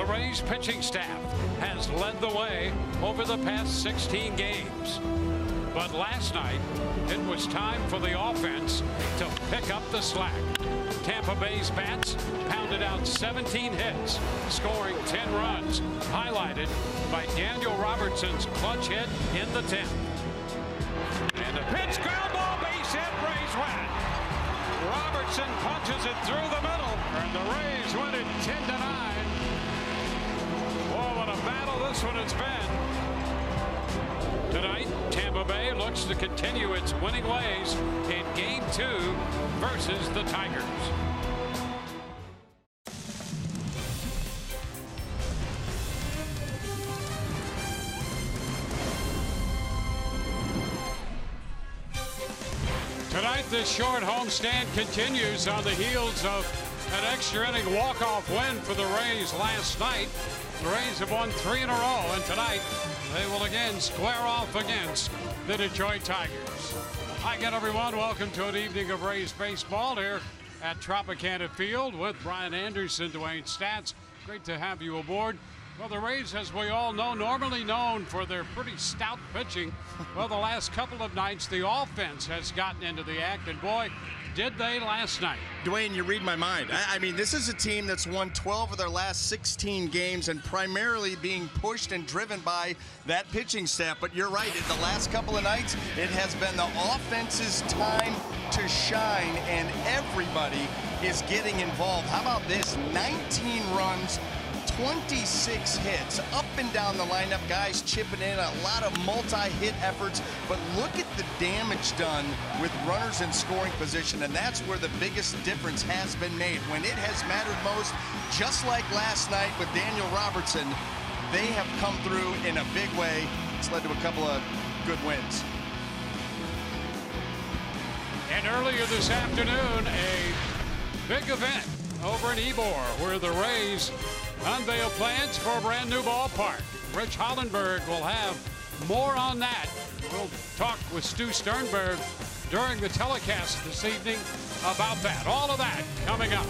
Rays pitching staff has led the way over the past 16 games. But last night, it was time for the offense to pick up the slack. Tampa Bay's bats pounded out 17 hits, scoring 10 runs, highlighted by Daniel Robertson's clutch hit in the 10th. And the pitch, ground ball, base hit, Rays win. Robertson punches it through the middle, and the Rays win it 10-9. Oh, what a battle this one has been. Tonight, Tampa Bay looks to continue its winning ways in Game 2 versus the Tigers. Tonight, this short homestand continues on the heels of an extra inning walk-off win for the Rays last night. The Rays have won 3 in a row, and tonight they will again square off against the Detroit Tigers. Hi again, everyone. Welcome to an evening of Rays baseball here at Tropicana Field with Brian Anderson, Dwayne Stats. Great to have you aboard. Well, the Rays, as we all know, normally known for their pretty stout pitching. Well, the last couple of nights, the offense has gotten into the act, and boy, did they last night. Dwayne, you read my mind. I mean, this is a team that's won 12 of their last 16 games and primarily being pushed and driven by that pitching staff. But you're right, in the last couple of nights, it has been the offense's time to shine, and everybody is getting involved. How about this? 19 runs, 26 hits, up and down the lineup, guys chipping in, a lot of multi-hit efforts, but look at the damage done with runners in scoring position, and that's where the biggest difference has been made. When it has mattered most, just like last night with Daniel Robertson, they have come through in a big way. It's led to a couple of good wins. And earlier this afternoon, a big event over in Ybor, where the Rays unveil plans for a brand new ballpark. Rich Hollenberg will have more on that. We'll talk with Stu Sternberg during the telecast this evening about that. All of that coming up.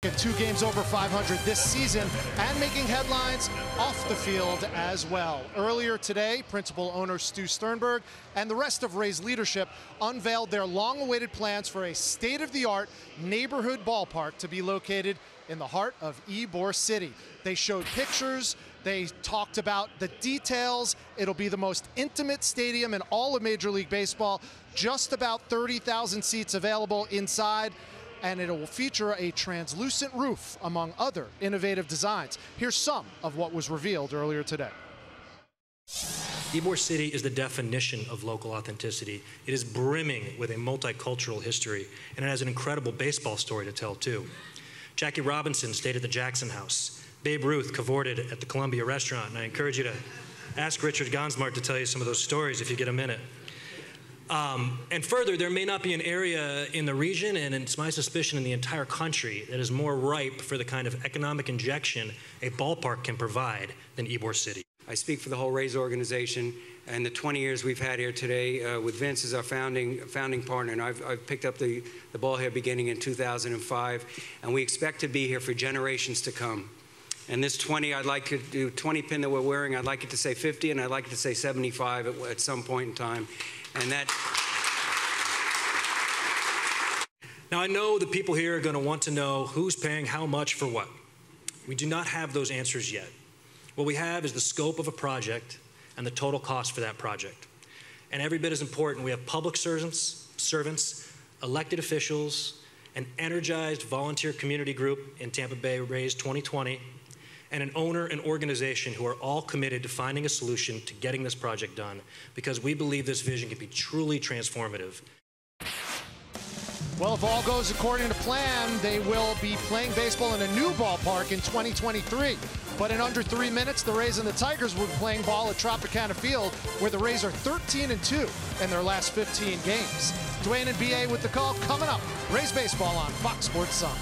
at 2 games over 500 this season and making headlines off the field as well. Earlier today, principal owner Stu Sternberg and the rest of Rays leadership unveiled their long-awaited plans for a state-of-the-art neighborhood ballpark to be located in the heart of Ybor City. They showed pictures, they talked about the details. It'll be the most intimate stadium in all of Major League Baseball, just about 30,000 seats available inside, and it will feature a translucent roof, among other innovative designs. Here's some of what was revealed earlier today. Ybor City is the definition of local authenticity. It is brimming with a multicultural history, and it has an incredible baseball story to tell, too. Jackie Robinson stayed at the Jackson House. Babe Ruth cavorted at the Columbia Restaurant, and I encourage you to ask Richard Gonsmart to tell you some of those stories if you get a minute. And further, there may not be an area in the region, and it's my suspicion in the entire country, that is more ripe for the kind of economic injection a ballpark can provide than Ybor City. I speak for the whole Rays organization and the 20 years we've had here today with Vince as our founding partner, and I've picked up the ball here beginning in 2005, and we expect to be here for generations to come. And this 20, I'd like to do 20 pin that we're wearing, I'd like it to say 50, and I'd like it to say 75 at some point in time. And that. Now, I know the people here are going to want to know who's paying how much for what. We do not have those answers yet. What we have is the scope of a project and the total cost for that project. And every bit as important, we have public servants, elected officials, an energized volunteer community group in Tampa Bay Rays 2020, and an owner and organization who are all committed to finding a solution to getting this project done, because we believe this vision can be truly transformative. Well, if all goes according to plan, they will be playing baseball in a new ballpark in 2023. But in under 3 minutes, the Rays and the Tigers will be playing ball at Tropicana Field, where the Rays are 13-2 in their last 15 games. Dwayne and BA with the call coming up. Rays baseball on Fox Sports Sun.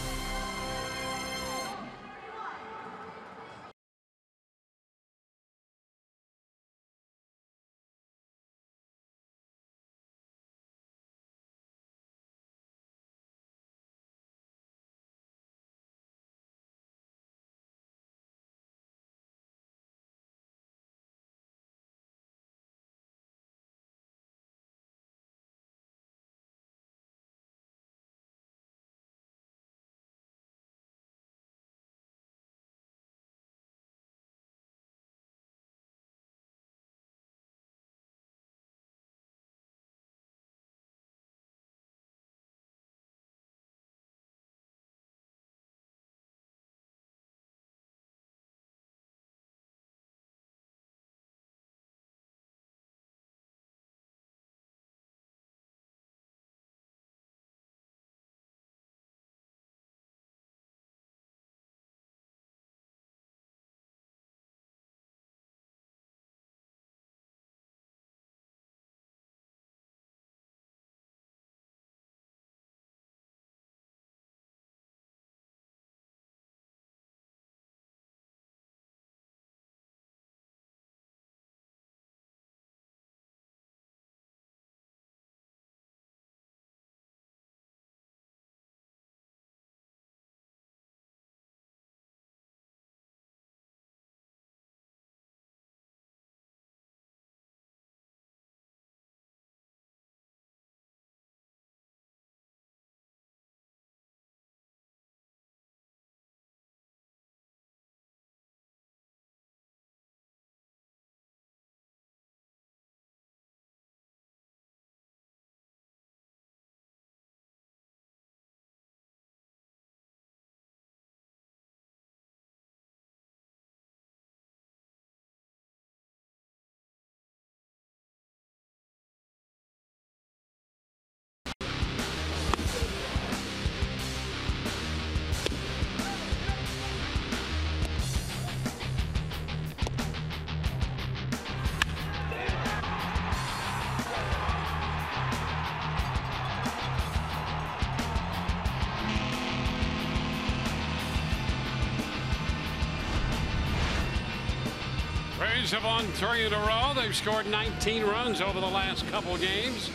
Rays have won 3 in a row. They've scored 19 runs over the last couple games.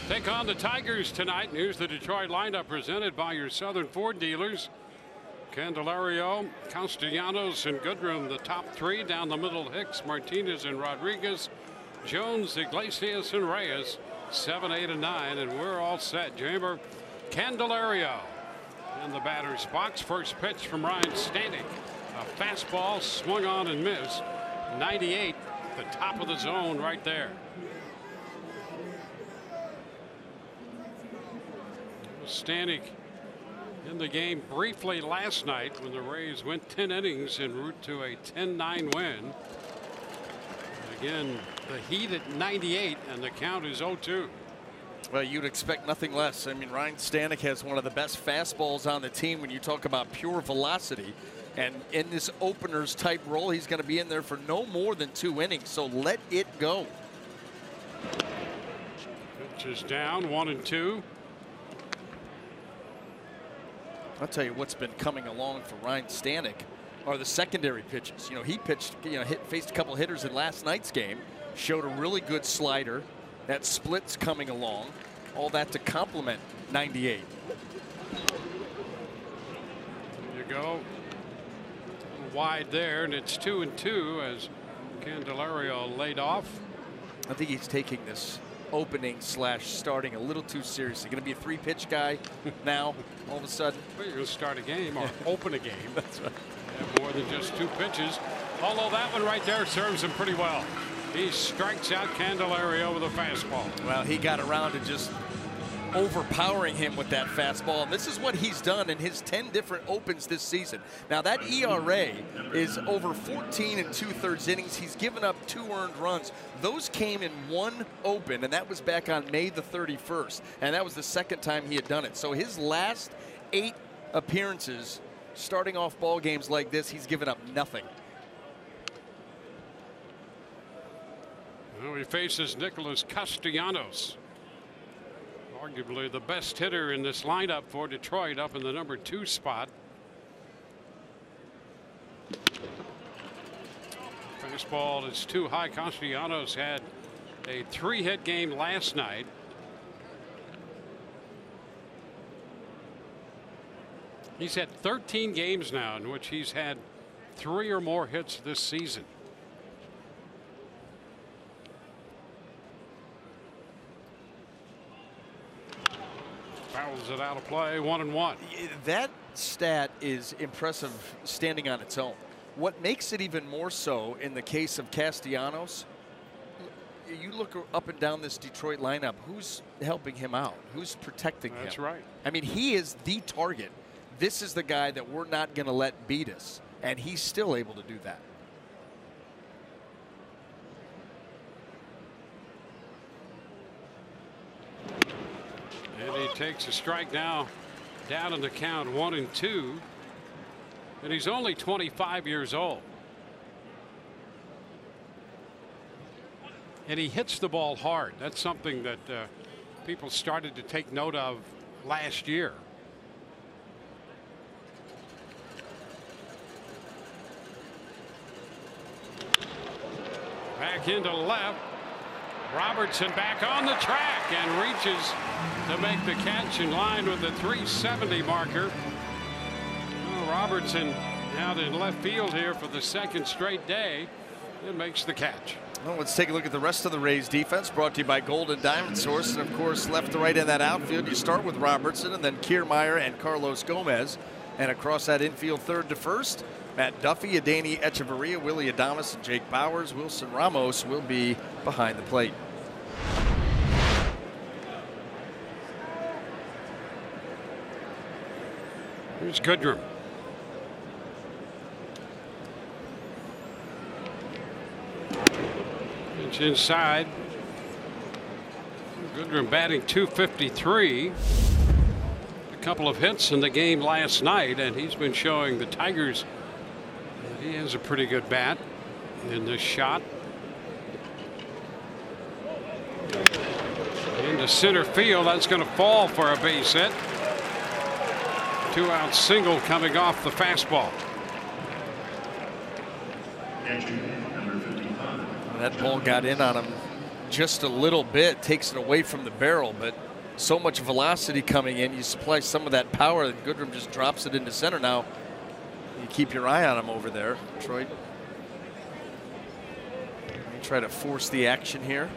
Take on the Tigers tonight. Here's the Detroit lineup presented by your Southern Ford dealers. Candelario, Castellanos, and Goodrum, the top three. Down the middle, Hicks, Martinez, and Rodriguez. Jones, Iglesias, and Reyes, 7, 8, and 9, and we're all set. Jamer Candelario in the batter's box. First pitch from Ryan Stanek. A fastball swung on and missed. 98, the top of the zone right there. Stanek in the game briefly last night when the Rays went 10 innings en route to a 10-9 win. Again, the Heat at 98, and the count is 0-2. Well, you'd expect nothing less. I mean, Ryan Stanek has one of the best fastballs on the team when you talk about pure velocity. And in this openers type role, he's going to be in there for no more than 2 innings. So let it go. Pitch is down, 1-2. I'll tell you what's been coming along for Ryan Stanek are the secondary pitches. You know, he pitched, faced a couple hitters in last night's game, showed a really good slider. That split's coming along. All that to complement 98. There you go. Wide there, and it's 2-2 as Candelario laid off. I think he's taking this opening / starting a little too seriously. Going to be a 3-pitch guy now, all of a sudden. Well, you're going to start a game or open a game. That's right. Have more than just 2 pitches. Although that one right there serves him pretty well. He strikes out Candelario with a fastball. Well, he got around to just overpowering him with that fastball. And this is what he's done in his 10 different opens this season. Now, that ERA is over 14 2/3 innings. He's given up 2 earned runs. Those came in 1 open, and that was back on May the 31st. And that was the second time he had done it. So his last 8 appearances, starting off ball games like this, he's given up nothing. Well, he faces Nicholas Castellanos, arguably the best hitter in this lineup for Detroit, up in the number 2 spot. Fastball is too high. Castellanos had a 3-hit game last night. He's had 13 games now in which he's had 3 or more hits this season. Fouls it out of play, 1-1. That stat is impressive standing on its own. What makes it even more so in the case of Castellanos, you look up and down this Detroit lineup, who's helping him out? Who's protecting him? That's right. I mean, he is the target. This is the guy that we're not going to let beat us, and he's still able to do that. And he takes a strike now, down in the count, 1-2. And he's only 25 years old. And he hits the ball hard. That's something that people started to take note of last year. Back into left. Robertson back on the track and reaches to make the catch in line with the 370 marker. Well, Robertson out in left field here for the 2nd straight day and makes the catch. Well, let's take a look at the rest of the Rays defense, brought to you by Golden Diamond Source. And of course, left to right in that outfield, you start with Robertson and then Kiermaier and Carlos Gomez. And across that infield, 3rd to 1st, Matt Duffy, Adeiny Echeverria, Willie Adames, and Jake Bowers. Wilson Ramos will be behind the plate. Here's Goodrum. Pitch inside. Goodrum batting .253. A couple of hits in the game last night, and he's been showing the Tigers he has a pretty good bat in this shot. Into center field. That's going to fall for a base hit. 2-out single coming off the fastball. That ball got in on him just a little bit, takes it away from the barrel, but so much velocity coming in, you supply some of that power, and Goodrum just drops it into center. Now, you keep your eye on him over there. Detroit try to force the action here.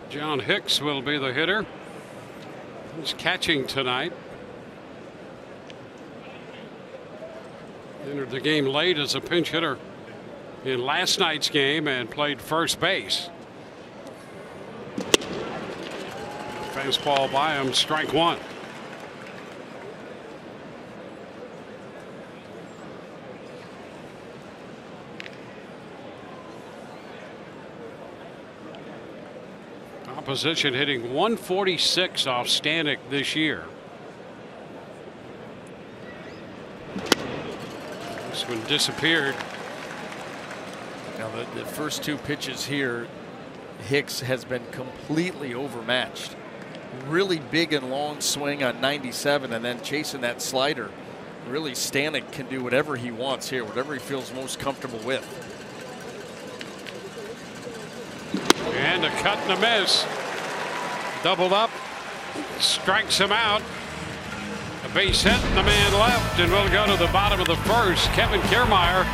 John Hicks will be the hitter. He's catching tonight. Entered the game late as a pinch hitter in last night's game and played first base. Fastball by him, strike one. Opposition hitting 146 off Stanek this year. This one disappeared. Now the first two pitches here, Hicks has been completely overmatched. Really big and long swing on 97 and then chasing that slider. Really, Stanek can do whatever he wants here, whatever he feels most comfortable with. And a cut and a miss. Doubled up, strikes him out. A base hit and the man left, and we'll go to the bottom of the first. Kevin Kiermaier.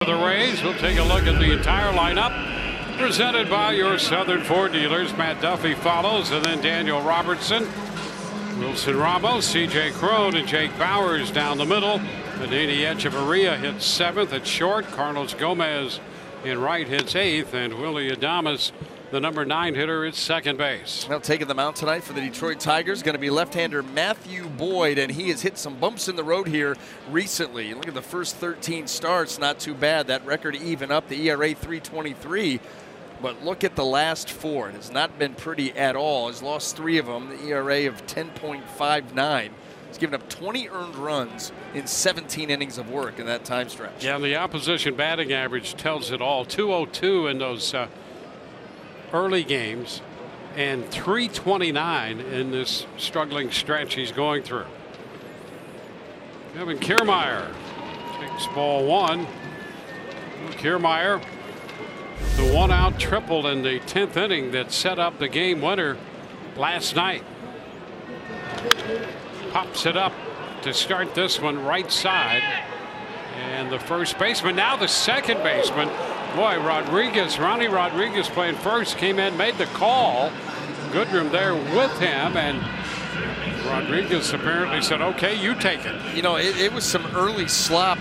The Rays, we'll take a look at the entire lineup presented by your Southern Ford dealers. Matt Duffy follows, and then Daniel Robertson, Wilson Ramos, C.J. Crone, and Jake Bowers down the middle. Adeni Echeverria hits seventh at short. Carlos Gomez in right hits eighth, and Willie Adames, the number 9 hitter, at second base. Well, taking the mound tonight for the Detroit Tigers going to be left-hander Matthew Boyd, and he has hit some bumps in the road here recently. Look at the first 13 starts, not too bad. That record even up, the ERA 3.23. But look at the last 4. It has not been pretty at all. He's lost 3 of them, the ERA of 10.59. He's given up 20 earned runs in 17 innings of work in that time stretch. Yeah, and the opposition batting average tells it all. 202 in those early games and 329 in this struggling stretch he's going through. Kevin Kiermaier takes ball 1. Kiermaier, the 1-out triple in the 10th inning that set up the game winner last night. Pops it up to start this one right side, and the first baseman, now the second baseman. Boy, Ronnie Rodriguez playing first, came in, made the call. Goodrum there with him, and Rodriguez apparently said, okay, you take it. You know, it was some early slop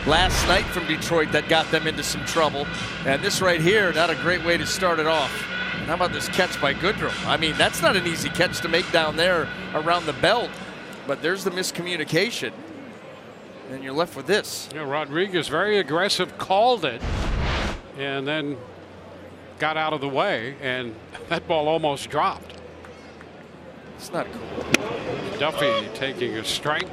last night from Detroit that got them into some trouble. And this right here, not a great way to start it off. And how about this catch by Goodrum? I mean, that's not an easy catch to make down there around the belt. But there's the miscommunication. And you're left with this. Yeah, Rodriguez, very aggressive, called it, and then got out of the way, and that ball almost dropped. It's not cool. Duffy taking a strike.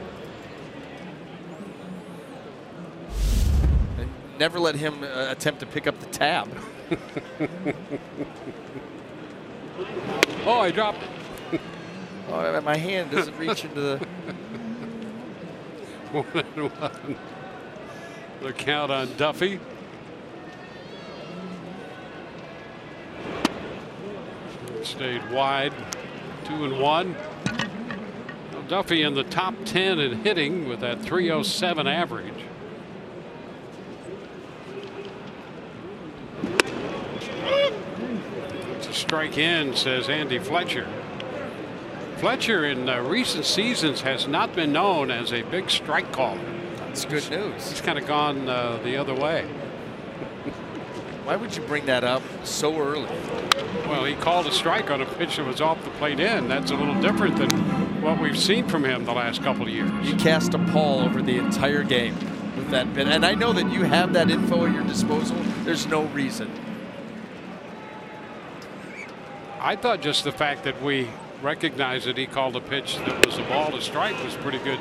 never let him attempt to pick up the tab. Oh, I dropped it. Oh, my hand doesn't reach into the... 1-1. The count on Duffy. It stayed wide, 2-1. Well, Duffy in the top 10 in hitting with that .307 average. It's a strike in, says Andy Fletcher. Fletcher in recent seasons has not been known as a big strike caller. That's good news. He's kind of gone the other way. Why would you bring that up so early? Well, he called a strike on a pitch that was off the plate in. That's a little different than what we've seen from him the last couple of years. You cast a pall over the entire game with that bit. And I know that you have that info at your disposal. There's no reason. I thought just the fact that we recognized that he called a pitch that was a ball to strike was pretty good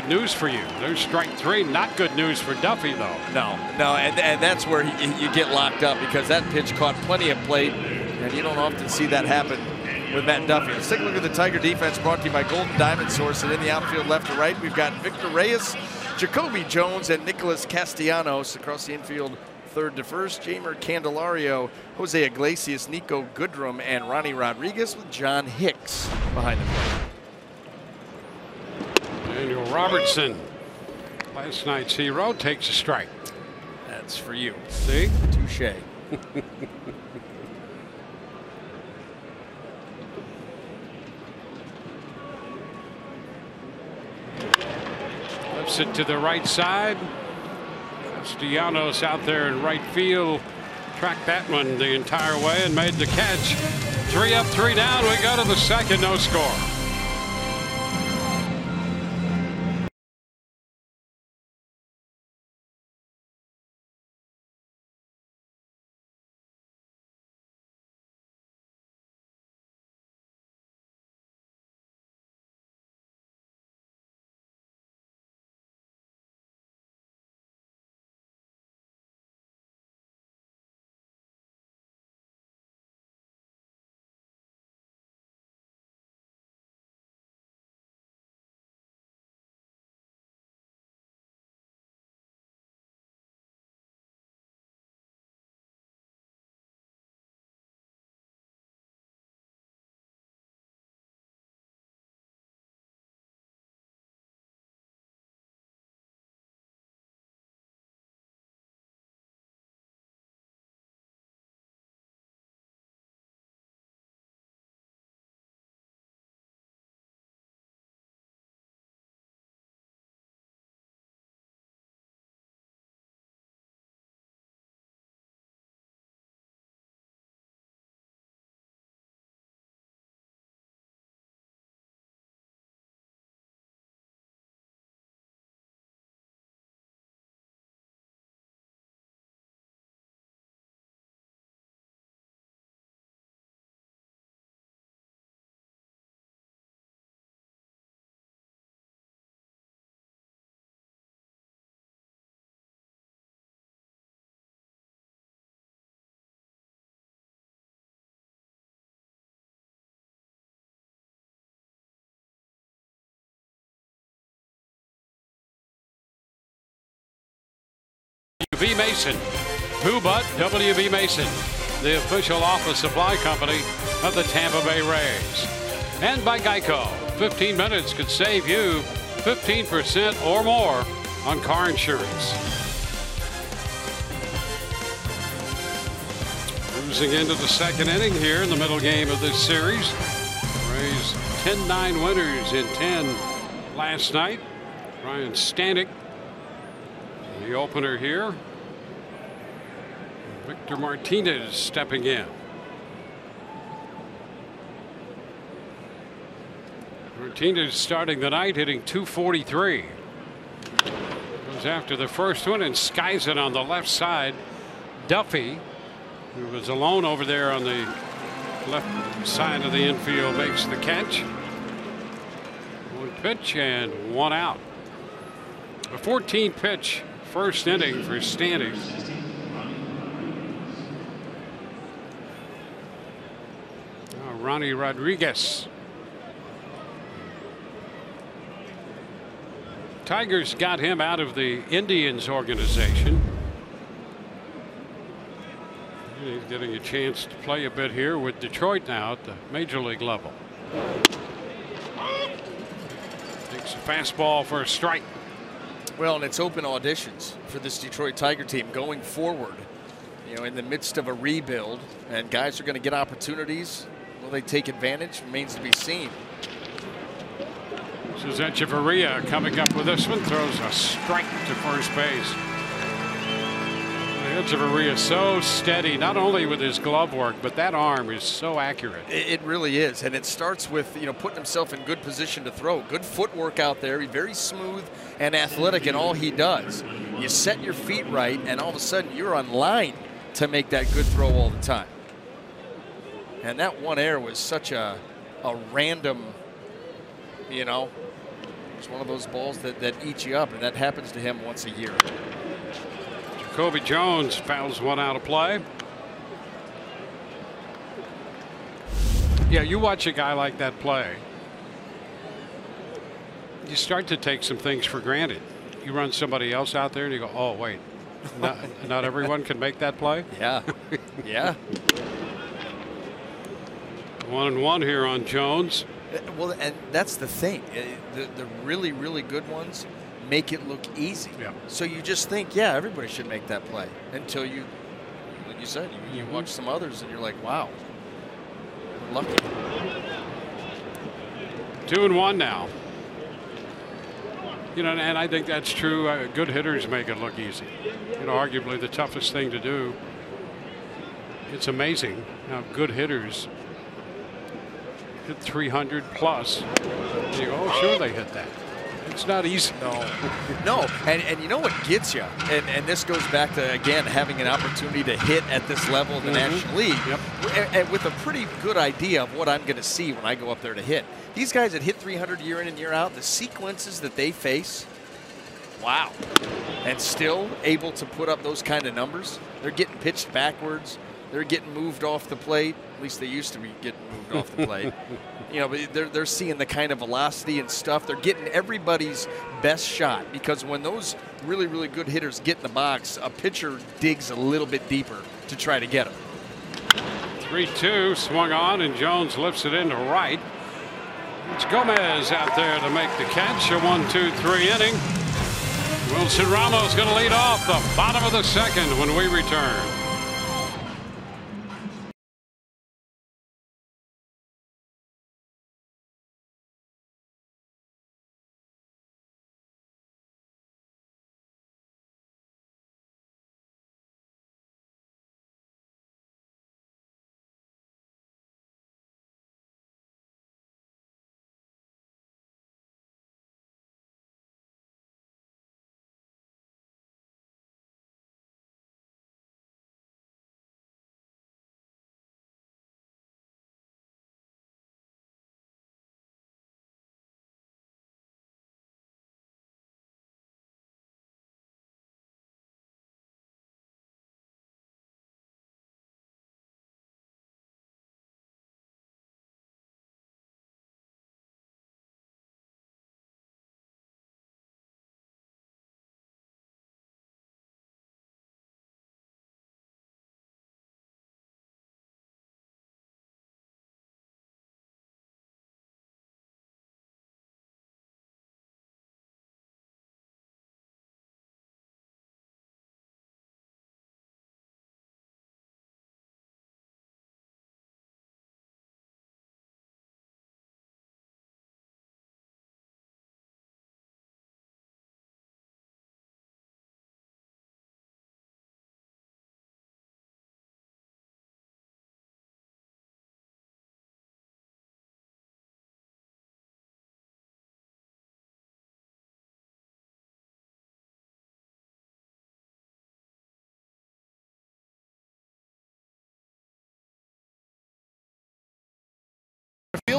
news for you. There's strike 3. Not good news for Duffy, though. No, and that's where you get locked up, because that pitch caught plenty of plate, and you don't often see that happen with Matt Duffy. Let's take a look at the Tiger defense, brought to you by Golden Diamond Source. And in the outfield, left to right, we've got Victor Reyes, Jacoby Jones, and Nicholas Castellanos. Across the infield, third to first, Jamer Candelario, Jose Iglesias, Nico Goodrum, and Ronnie Rodriguez, with John Hicks behind the plate. Daniel Robertson, last night's hero, takes a strike. That's for you. See? Touche. Flips it to the right side. Castellanos out there in right field. Tracked that one the entire way and made the catch. 3 up, 3 down. We go to the second, no score. W.B. Mason. Who but W.B. Mason, the official office supply company of the Tampa Bay Rays. And by Geico. 15 minutes could save you 15% or more on car insurance. Cruising into the second inning here in the middle game of this series. Rays 10-9 winners in 10 last night. Ryan Stanek, the opener here. Victor Martinez stepping in. Martinez starting the night hitting .243. Goes after the first one and skies it on the left side. Duffy, who was alone over there on the left side of the infield, makes the catch. One pitch and one out. A 14 pitch first inning for standings. Ronnie Rodriguez. Tigers got him out of the Indians organization. He's getting a chance to play a bit here with Detroit now at the major league level. Takes a fastball for a strike. Well, and it's open auditions for this Detroit Tiger team going forward. You know, in the midst of a rebuild, and guys are going to get opportunities. Will they take advantage? Remains to be seen. This is Echeverria coming up with this one. Throws a strike to first base. Echeverria so steady, not only with his glove work, but that arm is so accurate. It really is, and it starts with, you know, putting himself in good position to throw. Good footwork out there. He's very smooth and athletic in all he does. You set your feet right, and all of a sudden you're on line to make that good throw all the time. And that one error was such a random, you know, it's one of those balls that eat you up, and that happens to him once a year. Jacoby Jones fouls one out of play. Yeah, you watch a guy like that play, you start to take some things for granted. You run somebody else out there and you go, oh, wait, not everyone can make that play? Yeah, yeah. 1-1 here on Jones. Well, and that's the thing. The really, really good ones make it look easy. Yeah. So you just think, yeah, everybody should make that play until you, like you said, you watch some others and you're like, wow, we're lucky. 2-1 now. You know, and I think that's true. Good hitters make it look easy. You know, arguably the toughest thing to do. It's amazing how good hitters hit 300 plus. You go, oh, sure they hit that. It's not easy. No, and you know what gets you, and this goes back to, again, having an opportunity to hit at this level in the National League, and with a pretty good idea of what I'm going to see when I go up there to hit. These guys that hit 300 year in and year out, the sequences that they face, wow, and still able to put up those kind of numbers. They're getting pitched backwards. They're getting moved off the plate. At least they used to be getting moved off the plate. You know, but they're seeing the kind of velocity and stuff. They're getting everybody's best shot, because when those really, really good hitters get in the box, a pitcher digs a little bit deeper to try to get them. 3-2 swung on, and Jones lifts it into right. It's Gomez out there to make the catch. A 1-2-3 inning. Wilson Ramos going to lead off the bottom of the second when we return.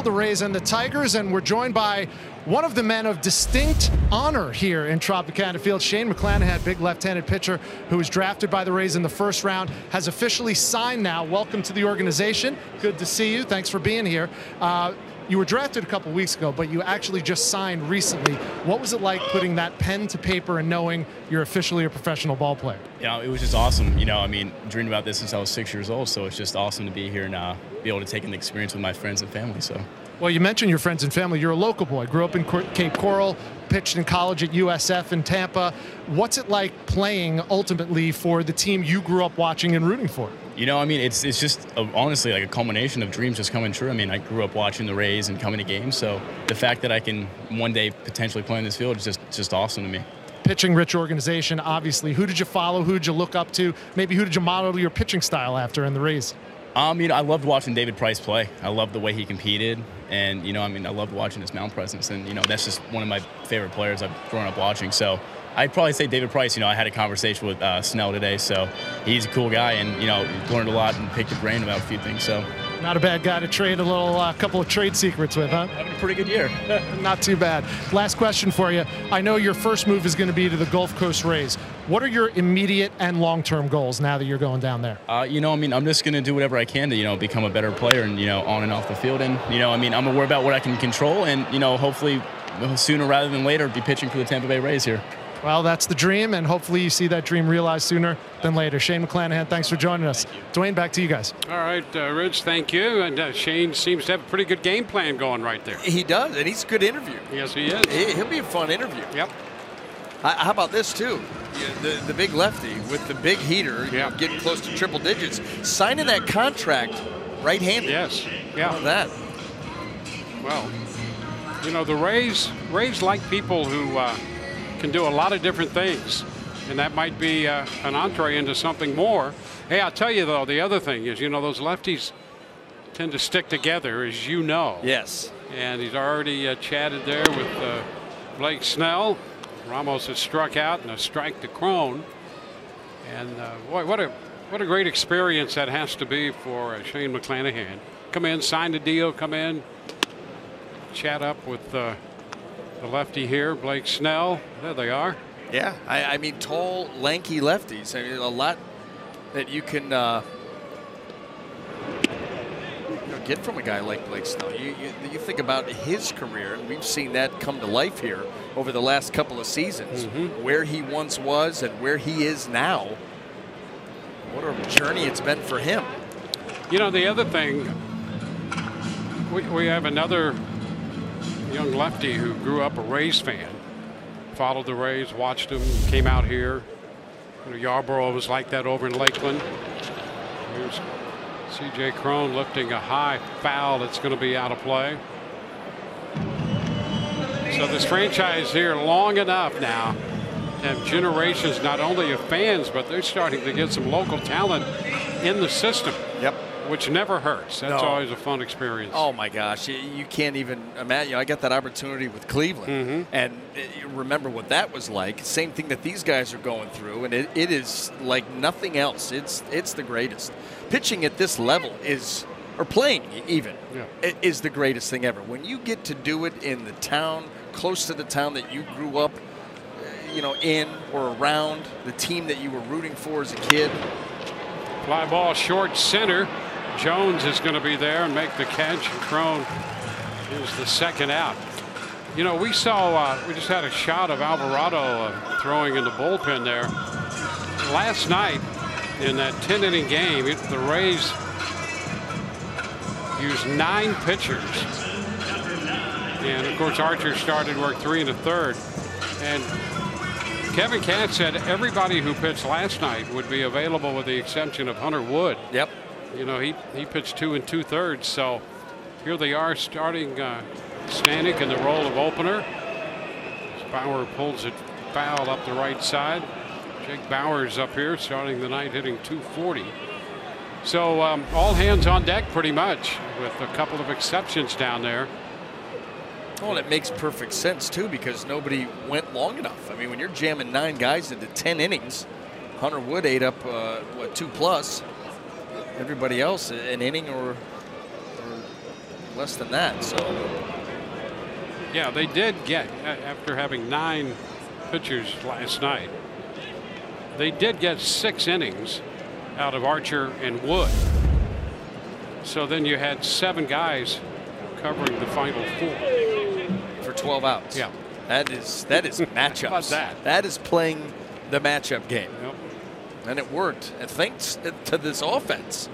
the Rays and the Tigers, and we're joined by one of the men of distinct honor here in Tropicana Field. Shane McClanahan, big left-handed pitcher who was drafted by the Rays in the first round, has officially signed now. Welcome to the organization. Good to see you. Thanks for being here. You were drafted a couple weeks ago, but you actually just signed recently. What was it like putting that pen to paper and knowing you're officially a professional ball player? Yeah, it was just awesome. I mean, dreamed about this since I was 6 years old, so it's just awesome to be here and be able to take in the experience with my friends and family. So. Well, you mentioned your friends and family. You're a local boy. Grew up in Cape Coral, pitched in college at USF in Tampa. What's it like playing ultimately for the team you grew up watching and rooting for? I mean, it's just honestly like a culmination of dreams just coming true. I mean, I grew up watching the Rays and coming to games, so the fact that I can one day potentially play in this field is just awesome to me. Pitching-rich organization, obviously. Who did you follow? Who did you look up to? Maybe who did you model your pitching style after in the Rays? I loved watching David Price play. I loved the way he competed, and I loved watching his mound presence, and that's just one of my favorite players I've grown up watching. So I'd probably say David Price. I had a conversation with Snell today, so he's a cool guy, and learned a lot and picked his brain about a few things. So not a bad guy to trade a couple of trade secrets with, huh? Having a pretty good year. Not too bad. Last question for you. I know your first move is going to be to the Gulf Coast Rays. What are your immediate and long-term goals now that you're going down there? I'm just going to do whatever I can to, become a better player and, on and off the field. And, I'm going to worry about what I can control and, hopefully sooner rather than later be pitching for the Tampa Bay Rays here. Well, that's the dream, and hopefully you see that dream realized sooner than later. Shane McClanahan, thanks for joining us. Dwayne, back to you guys. All right, Rich, thank you. And Shane seems to have a pretty good game plan going right there. He does, and he's a good interview. Yes, he is. He'll be a fun interview. Yep. How about this, too? The big lefty with the big heater, getting close to triple digits, signing that contract right-handed. Yes. Yeah. How about that? Well, the Rays like people who can do a lot of different things, and that might be an entree into something more. Hey, I'll tell you, though, the other thing is, those lefties tend to stick together, as you know. Yes. And he's already chatted there with Blake Snell. Ramos has struck out and a strike to Crone. And boy, what a great experience that has to be for Shane McClanahan. Come in, sign the deal, come in, chat up with the lefty here, Blake Snell. There they are. Yeah, I mean, tall, lanky lefties. I mean, a lot that you can get from a guy like Blake Snell. You think about his career, and we've seen that come to life here over the last couple of seasons. Where he once was and where he is now. What a journey it's been for him. The other thing, we have another young lefty who grew up a Rays fan, followed the Rays, watched them, came out here. Yarborough was like that over in Lakeland. Here's C.J. Crone lifting a high foul that's going to be out of play. So this franchise here long enough now to have generations not only of fans, but they're starting to get some local talent in the system. Yep. Which never hurts. That's always a fun experience. Oh, my gosh. You can't even imagine. I got that opportunity with Cleveland. And remember what that was like. Same thing that these guys are going through. And it is like nothing else. It's the greatest. Pitching at this level is, or playing even, is the greatest thing ever. When you get to do it in the town, close to the town that you grew up, in or around, the team that you were rooting for as a kid. Fly ball short center. Jones is going to be there and make the catch, and Crone is the second out. We saw, we just had a shot of Alvarado throwing in the bullpen there. Last night in that 10-inning game, the Rays used 9 pitchers. And, of course, Archer started work 3 1/3. And Kevin Katz said everybody who pitched last night would be available with the exception of Hunter Wood. Yep. He pitched 2 2/3, so here they are starting Stanek in the role of opener. Bauer pulls it foul up the right side. Jake Bauer's up here starting the night hitting .240. So all hands on deck pretty much, with a couple of exceptions down there. Well, it makes perfect sense, too, because nobody went long enough. I mean, when you're jamming 9 guys into 10 innings, Hunter Wood ate up, 2+. Everybody else, an inning or less than that. So yeah, they did get, after having 9 pitchers last night, they did get 6 innings out of Archer and Wood. So then you had 7 guys covering the final 4 for 12 outs. Yeah, that is matchups. How about that? That is playing the matchup game. Yep. And it worked. And thanks to this offense,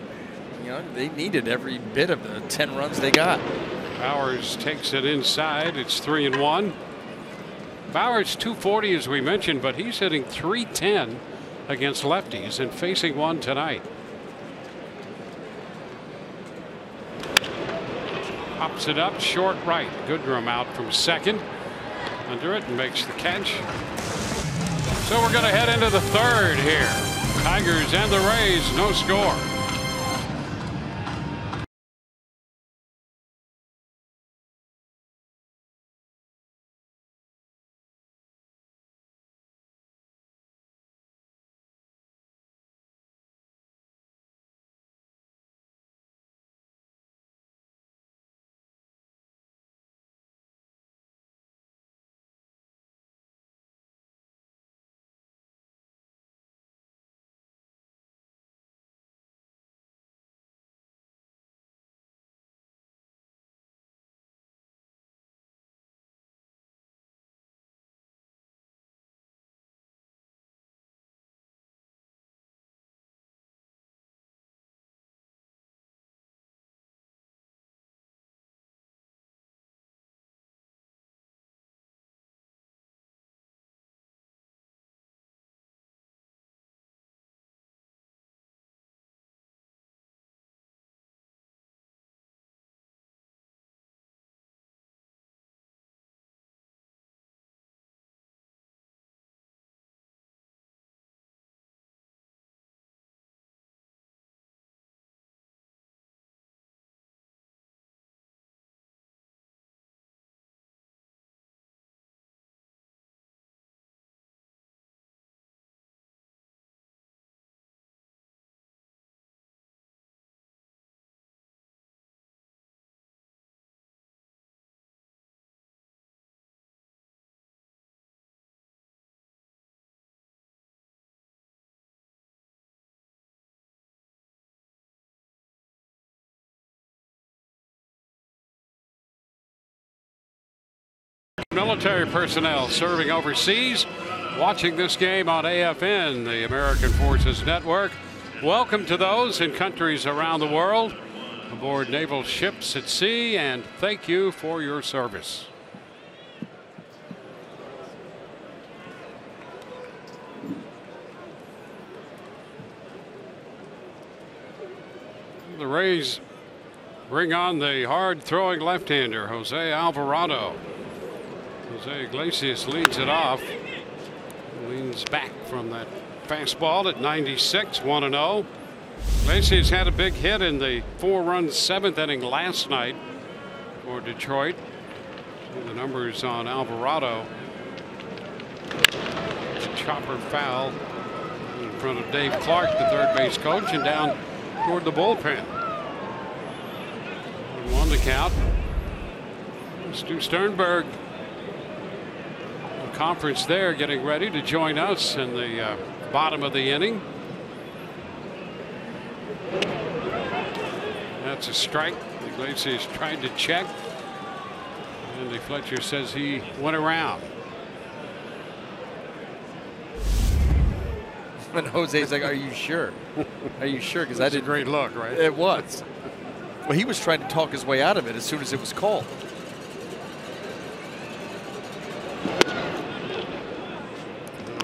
you know, they needed every bit of the 10 runs they got. Bowers takes it inside. It's 3-1. Bowers 240 as we mentioned, but he's hitting .310 against lefties and facing one tonight. Pops it up short right. Goodrum out from second. Under it and makes the catch. So we're going to head into the 3rd here. Tigers and the Rays, no score. Military personnel serving overseas, watching this game on AFN, the American Forces Network. Welcome to those in countries around the world, aboard naval ships at sea, and thank you for your service. The Rays bring on the hard-throwing left-hander, Jose Alvarado. Jose Iglesias leads it off. Leans back from that fastball at 96, 1-0. Iglesias had a big hit in the 4-run 7th inning last night for Detroit. See the numbers on Alvarado. It's a chopper foul in front of Dave Clark, the third base coach, and down toward the bullpen. 1 to count. Stu Sternberg, conference there, getting ready to join us in the bottom of the inning. That's a strike. Iglesias tried to check. Andy Fletcher says he went around. And Jose's like, "Are you sure? Are you sure?" Because That's a great look, right? It was. Well, he was trying to talk his way out of it as soon as it was called.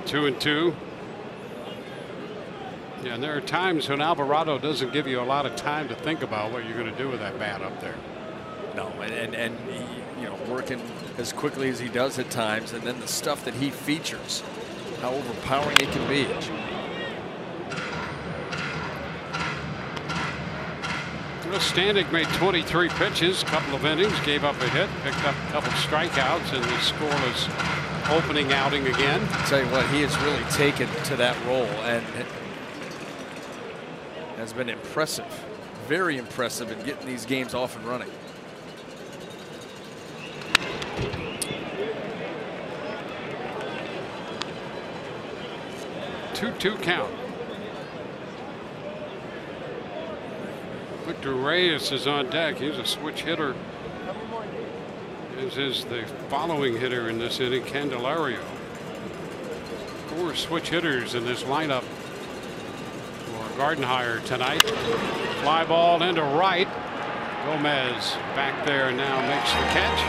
2-2. Yeah, and there are times when Alvarado doesn't give you a lot of time to think about what you're going to do with that bat up there. No, and he, you know, working as quickly as he does at times, and then the stuff that he features, how overpowering it can be. Stanek made 23 pitches, a couple of innings, gave up a hit, picked up a couple of strikeouts in the scoreless opening outing again. I'll tell you what, he has really taken to that role and has been impressive, very impressive in getting these games off and running. 2-2 count. Victor Reyes is on deck. He's a switch hitter, as is the following hitter in this inning, Candelario. 4 switch hitters in this lineup for Gardenhire tonight. Fly ball into right. Gomez back there now makes the catch.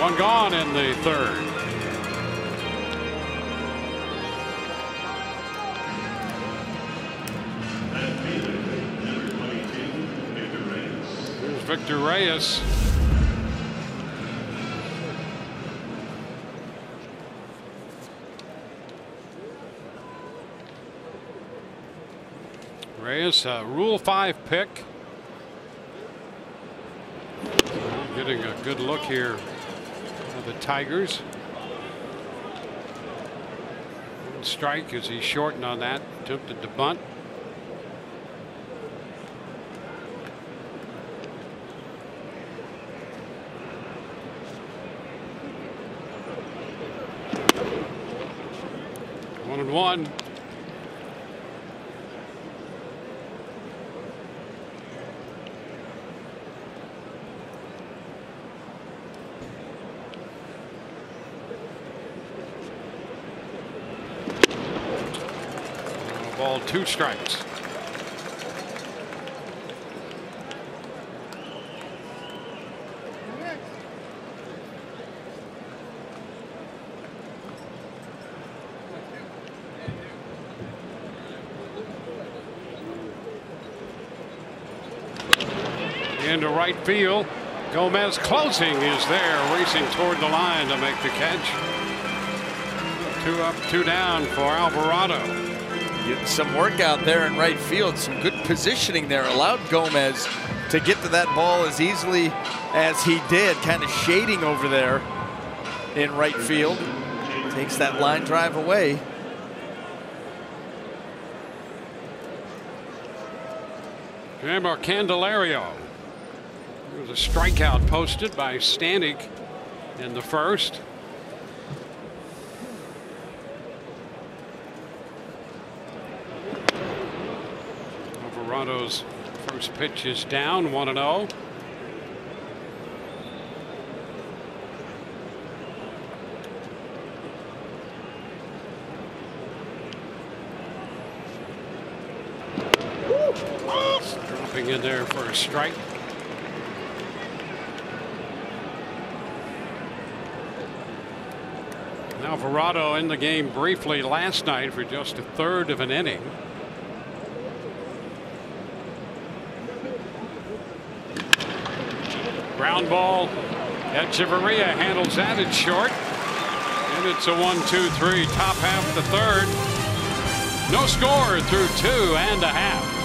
1 gone in the 3rd. Here's Victor Reyes. Reyes, Rule 5 pick. Getting a good look here of the Tigers. 1 strike as he shortened on that. Attempted to bunt. One and one. Ball, 2 strikes. Into right field. Gomez closing is there, racing toward the line to make the catch. 2 up, 2 down for Alvarado. Getting some work out there in right field. Some good positioning there. Allowed Gomez to get to that ball as easily as he did. Kind of shading over there in right field. Takes that line drive away. Jammer Candelario. There was a strikeout posted by Stanek in the 1st. Alvarado's first pitch is down, 1-0. Dropping in there for a strike. Alvarado in the game briefly last night for just a 1/3 of an inning. Ground ball. Echeverria handles that. It's short. And it's a 1-2-3. Top half the 3rd. No score through 2 1/2.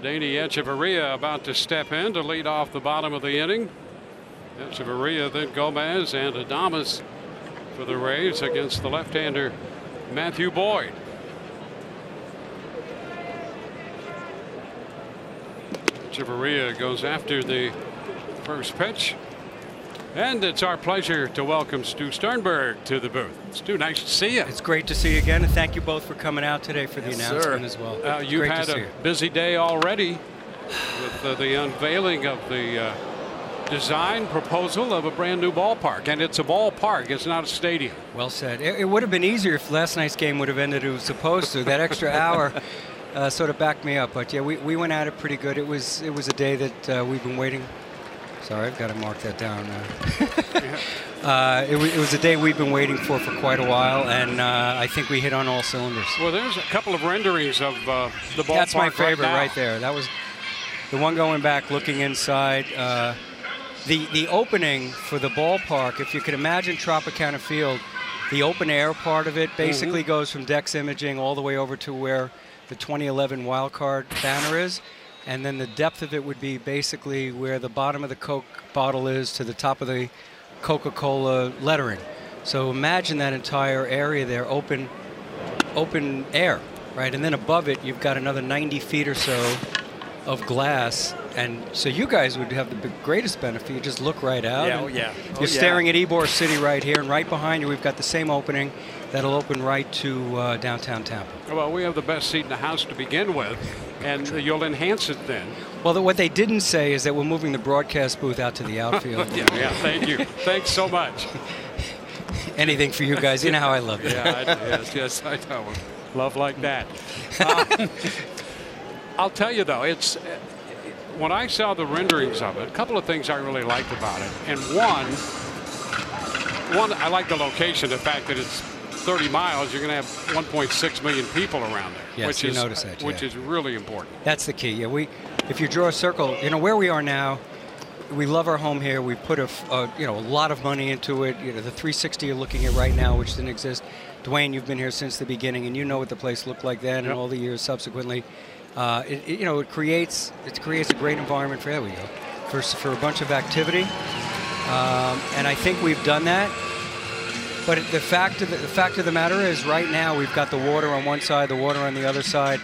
Danny Echeverria about to step in to lead off the bottom of the inning. Echeverria, then Gomez and Adames for the Rays against the left-hander Matthew Boyd. Echeverria goes after the first pitch. And it's our pleasure to welcome Stu Sternberg to the booth. Stu, nice to see you. It's great to see you again, and thank you both for coming out today for the announcement as well. You've had a busy day already with the unveiling of the design proposal of a brand new ballpark. And it's a ballpark, it's not a stadium. Well said. It would have been easier if last night's game would have ended as it was supposed to. That extra hour sort of backed me up. But yeah, we went at it pretty good. It was a day that we've been waiting. Sorry, I've got to mark that down. It was a day we've been waiting for quite a while, and I think we hit on all cylinders. Well, there's a couple of renderings of the ballpark. That's my favorite right there. That was the one going back, looking inside. The opening for the ballpark, if you could imagine Tropicana Field, the open air part of it basically goes from Dex Imaging all the way over to where the 2011 wild card banner is. And then the depth of it would be basically where the bottom of the Coke bottle is to the top of the Coca-Cola lettering. So imagine that entire area there, open air, right? And then above it, you've got another 90 feet or so of glass. And so you guys would have the greatest benefit. You just look right out. You're staring at Ybor City right here, and right behind you, we've got the same opening that'll open right to downtown Tampa. Well, we have the best seat in the house to begin with, and you'll enhance it then. Well, what they didn't say is that we're moving the broadcast booth out to the outfield. yeah, thank you. Thanks so much. Anything for you guys. You know how I love it. Yes, I know. Love like that. I'll tell you, though, it's when I saw the renderings of it, a couple of things I really liked about it. And one, I like the location, the fact that it's 30 miles, you're going to have 1.6 million people around there. Yes, which you is, notice that, which is really important. That's the key. Yeah, if you draw a circle, where we are now, we love our home here. We put a lot of money into it. The 360 you're looking at right now, which didn't exist. Dwayne, you've been here since the beginning, and you know what the place looked like then and all the years subsequently. It creates a great environment for for a bunch of activity, and I think we've done that. But the fact of the matter is, right now we've got the water on one side, the water on the other side,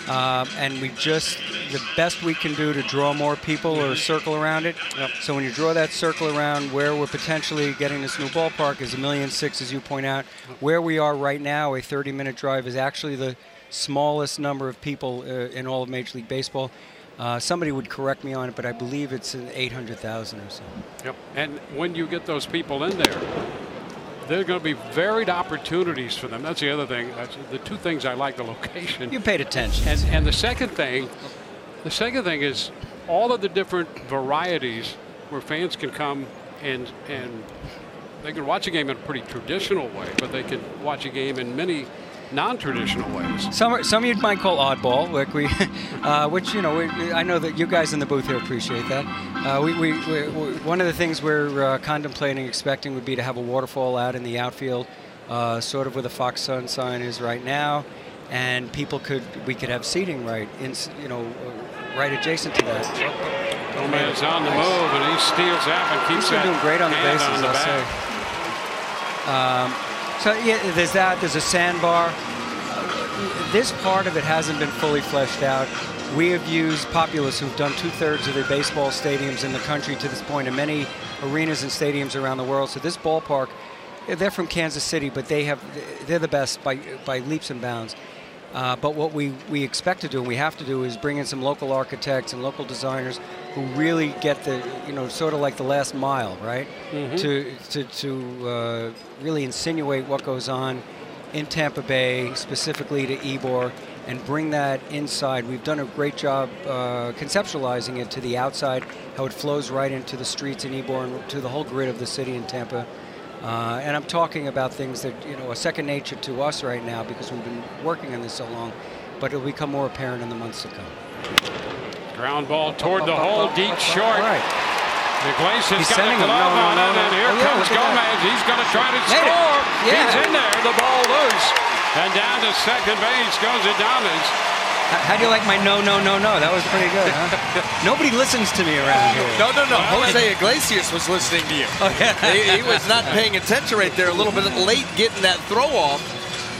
and the best we can do to draw more people or circle around it. So when you draw that circle around where we're potentially getting this new ballpark is 1.6 million, as you point out. Where we are right now, a 30-minute drive is actually the smallest number of people in all of Major League Baseball. Somebody would correct me on it, but I believe it's 800,000 or so. Yep. And when you get those people in there, there are going to be varied opportunities for them. That's the other thing. That's the two things I like: the location. You paid attention. And the second thing is all of the different varieties where fans can come and they can watch a game in a pretty traditional way, but they can watch a game in many non-traditional ways. Some you might call oddball, like which I know that you guys in the booth here appreciate that. One of the things we're contemplating, expecting, would be to have a waterfall out in the outfield, sort of where the Fox Sun sign is right now, and we could have seating right adjacent to that. Gomez on the move, and he steals out and keeps that. He's doing great on the bases, I'll say. So yeah, there's that. There's a sandbar. This part of it hasn't been fully fleshed out. We have used Populous, who've done 2/3 of the baseball stadiums in the country to this point, and many arenas and stadiums around the world. So this ballpark, they're from Kansas City, but they're the best by leaps and bounds. But what we expect to do, and we have to do, is bring in some local architects and local designers who really get the, sort of like the last mile, right? To really insinuate what goes on in Tampa Bay, specifically to Ybor, and bring that inside. We've done a great job conceptualizing it to the outside, how it flows right into the streets in Ybor and to the whole grid of the city in Tampa. And I'm talking about things that, are second nature to us right now because we've been working on this so long, but it'll become more apparent in the months to come. Ground ball toward the hole, deep short. Right. Iglesias got a glove on it, and here comes Gomez. He's going to try to score. He's in there, the ball loose. And down to second base goes Adames. How do you like my no? That was pretty good, huh? Nobody listens to me around here. No. Jose Iglesias was listening to you. Oh, yeah. He was not paying attention right there. A little bit late getting that throw off.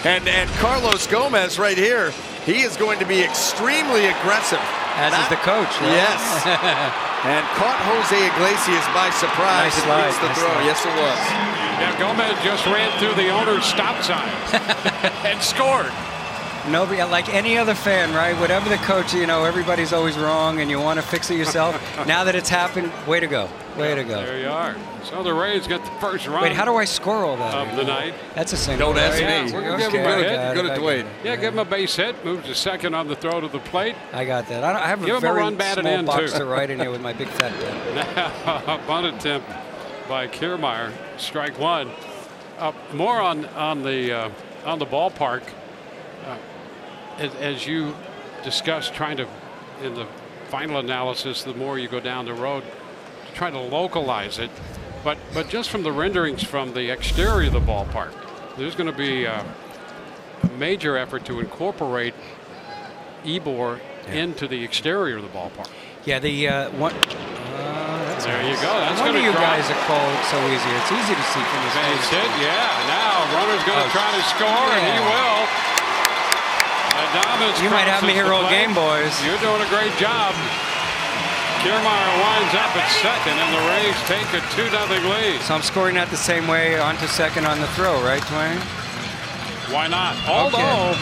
And Carlos Gomez right here, he is going to be extremely aggressive. As is the coach, right? Yes. And caught Jose Iglesias by surprise. Nice slide, the nice throw. slide. Yes, it was. Yeah, Gomez just ran through the owner's stop sign and scored. Nobody, like any other fan, right? Whatever the coach, everybody's always wrong, and you want to fix it yourself. Now that it's happened, way to go. Way to go. There you are. So the Rays get the first run. Wait, how do I score all that? Of the night. That's a single. Don't ask Yeah, me. we're going to give him a hit. Go to Dwayne. Yeah, give him a base hit. Moves to second on the throw to the plate. I got that. I have Give a him a very run batted small in, box too. to write in here with my big fat pen. Now, bunt attempt by Kiermaier. Strike one. More on the ballpark. As you discussed, trying to, in the final analysis, the more you go down the road, trying to localize it. But just from the renderings from the exterior of the ballpark, there's going to be a major effort to incorporate Ybor into the exterior of the ballpark. Yeah, the one. There you go. That's going to you guys are called so easy. It's easy to see from this. Base hit, yeah. Now runner's going to try to score, and he will. Adames you might have me here all game, boys. You're doing a great job. Kiermaier winds up at second, and the Rays take a 2-0 lead. So I'm scoring that the same way onto second on the throw, right, Dwayne? Why not? Although,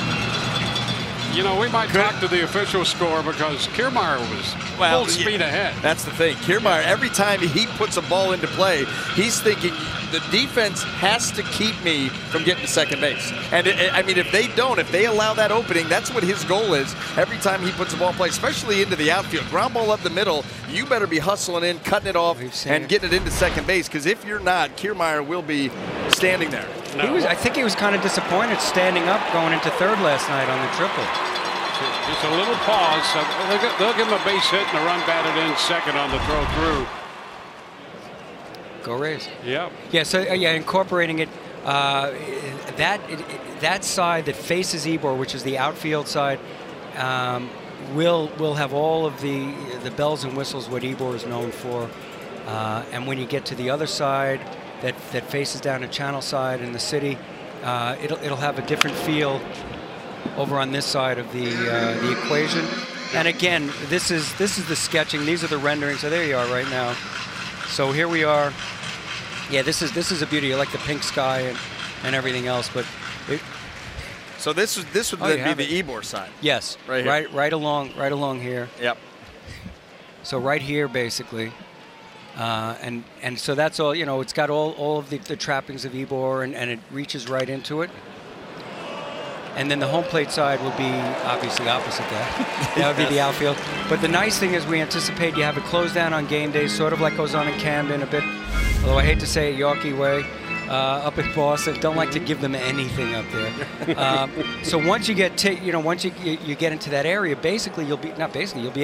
we might talk to the official score because Kiermaier was full speed ahead. That's the thing. Kiermaier, every time he puts a ball into play, he's thinking the defense has to keep me from getting to second base. And if they allow that opening, that's what his goal is every time he puts a ball in play, especially into the outfield. Ground ball up the middle, you better be hustling in, cutting it off, and getting it into second base, because if you're not, Kiermaier will be standing there. No. I think he was kind of disappointed standing up going into third last night on the triple. Just a little pause. So they'll give him a base hit and a run batted in second on the throw through. Go Rays. Yep. Yeah, so incorporating it, that side that faces Ybor, which is the outfield side, will have all of the bells and whistles what Ybor is known for. And when you get to the other side that faces down the channel side in the city, it'll have a different feel over on this side of the equation. And again, this is the sketching. These are the renderings. So there you are right now. So here we are. Yeah, this is a beauty. I like the pink sky and everything else. But so this would then be the Ybor side. Yes, right here. right along here. Yep. So right here, basically. And so that's all, it's got all of the trappings of Ybor, and it reaches right into it. And then the home plate side will be obviously opposite that. That would be the outfield. But the nice thing is we anticipate you have it closed down on game days, sort of like goes on in Camden a bit, although I hate to say it Yorkie way, up in Boston. Don't like to give them anything up there. So once you get once you get into that area, basically you'll be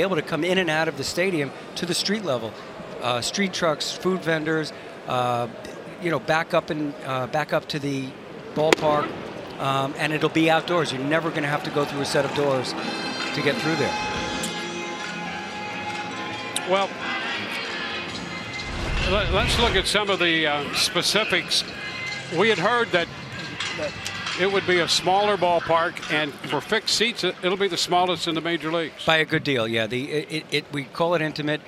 able to come in and out of the stadium to the street level. Street trucks, food vendors, back up to the ballpark, and it'll be outdoors. You're never going to have to go through a set of doors to get through there. Well, let's look at some of the specifics. We had heard that it would be a smaller ballpark, and for fixed seats, it'll be the smallest in the major leagues. By a good deal, yeah. We call it intimate.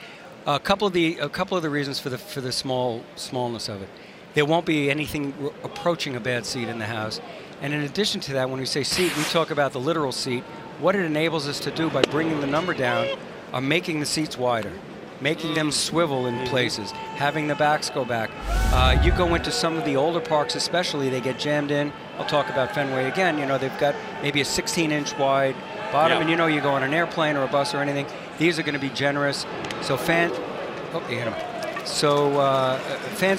A couple of the reasons for the smallness of it. There won't be anything approaching a bad seat in the house. And in addition to that, when we say seat, we talk about the literal seat. What it enables us to do by bringing the number down are making the seats wider, making them swivel in places, having the backs go back. You go into some of the older parks especially, they get jammed in. I'll talk about Fenway again. They've got maybe a 16-inch wide bottom, and you go on an airplane or a bus or anything. These are going to be generous. So fans will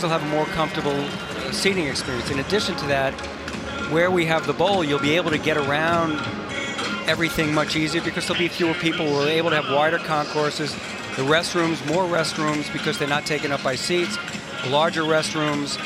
have a more comfortable seating experience. In addition to that, where we have the bowl, you'll be able to get around everything much easier because there'll be fewer people. We're able to have wider concourses. The restrooms, more restrooms because they're not taken up by seats. Larger restrooms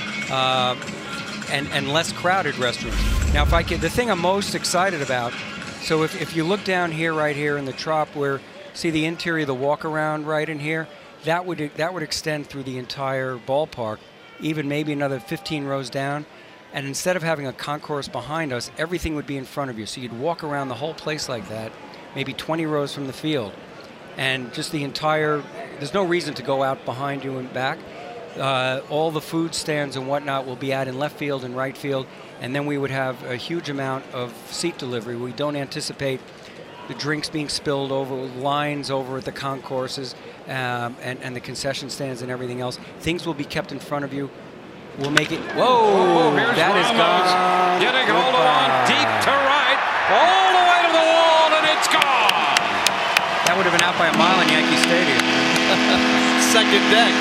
and less crowded restrooms. Now, the thing I'm most excited about So if you look down here, right here in the trop, where see the interior, the walk around right in here, that would extend through the entire ballpark, even maybe another 15 rows down. And instead of having a concourse behind us, everything would be in front of you. So you'd walk around the whole place like that, maybe 20 rows from the field. And just the entire, there's no reason to go out behind you and back. All the food stands and whatnot will be out in left field and right field. And then we would have a huge amount of seat delivery. We don't anticipate the drinks being spilled over, lines over at the concourses and the concession stands and everything else. Things will be kept in front of you. We'll make it. Whoa! Here's That is Ramos gone. getting hold of on deep to right, all the way to the wall, and it's gone. That would have been out by a mile in Yankee Stadium. Second deck.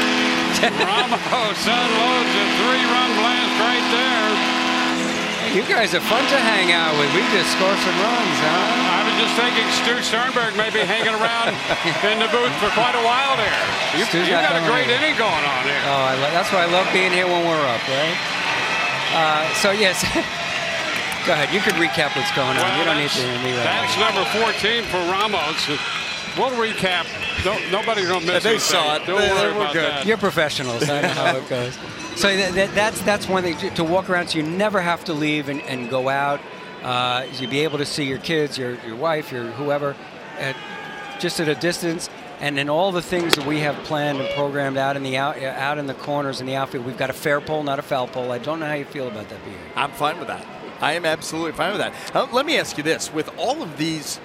Ramos unloads a 3-run blast right there. You guys are fun to hang out with. We just score some runs, huh? I was just thinking Stu Sternberg may be hanging around in the booth for quite a while there. You got a great inning going on here. Oh, that's why I love being here when we're up, right? So, yes. Go ahead. You could recap what's going on. You don't need to hear me right That's now. number 14 for Ramos. We'll recap. Nobody don't miss They anything. saw it. Don't worry we're about good. that. You're professionals. I know how it goes. So that's one thing, to walk around, so you never have to leave and go out. You'll be able to see your kids, your wife, your whoever, just at a distance. And then all the things that we have planned and programmed out in the corners in the outfield. We've got a fair pole, not a foul pole. I don't know how you feel about that, BA. I'm fine with that. I am absolutely fine with that. Let me ask you this. With all of these,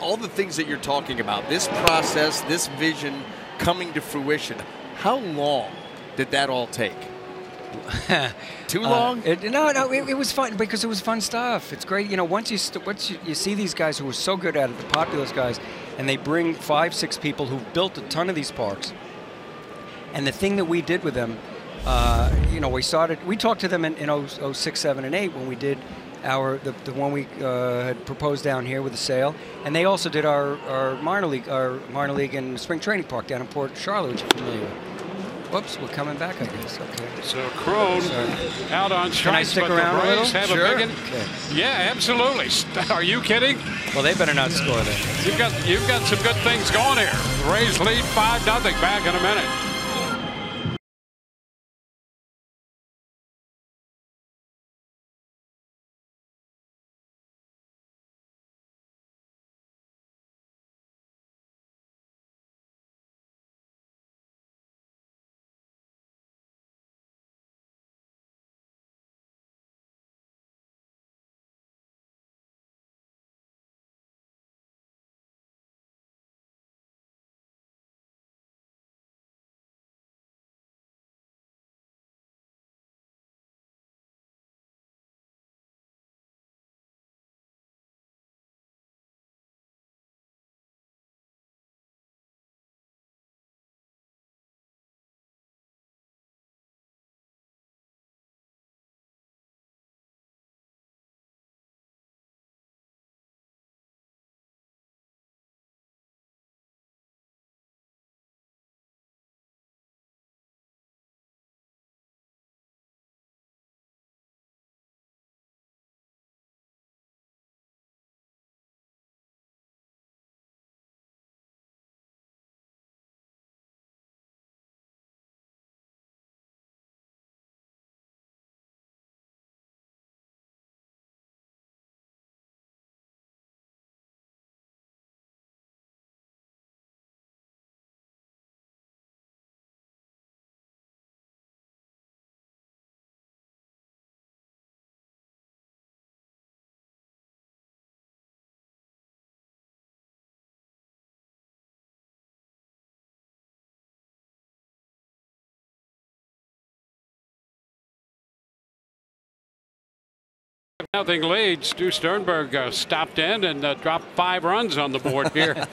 all the things that you're talking about, this process, this vision coming to fruition, how long did that all take? Too long? No, it was fun because it was fun stuff. It's great. You know, once you see these guys who are so good at it, the Populous guys, and they bring 5-6 people who've built a ton of these parks. And the thing that we did with them, we talked to them in 06, 7, and 8 when we did the one we had proposed down here with the sale, and they also did our minor league and spring training park down in Port Charlotte, which you're familiar with. Whoops, we're coming back, I guess. Okay. So Crone out on strikes. Can I stick but around the a little? Rays have Sure. a big Okay. Yeah, absolutely. Are you kidding? Well, they better not score then. You've got some good things going here. The Rays lead 5-0. Back in a minute. Nothing lead. Stu Sternberg stopped in and dropped 5 runs on the board here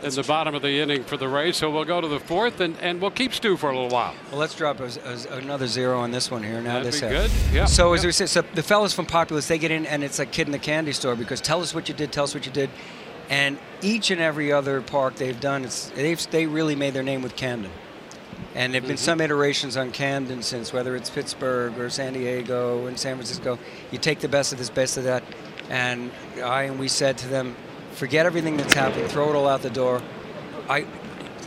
in the bottom of the inning for the Rays. So we'll go to the 4th and we'll keep Stu for a little while. Well, let's drop another 0 on this one here. Now That'd this be half. good. Yeah. So as we said, so the fellas from Populous, they get in and it's like kid in the candy store because tell us what you did, tell us what you did, and each and every other park they've done, they really made their name with Camden. And there have been some iterations on Camden since, whether it's Pittsburgh or San Diego and San Francisco. You take the best of this, best of that. And we said to them, forget everything that's happened, throw it all out the door.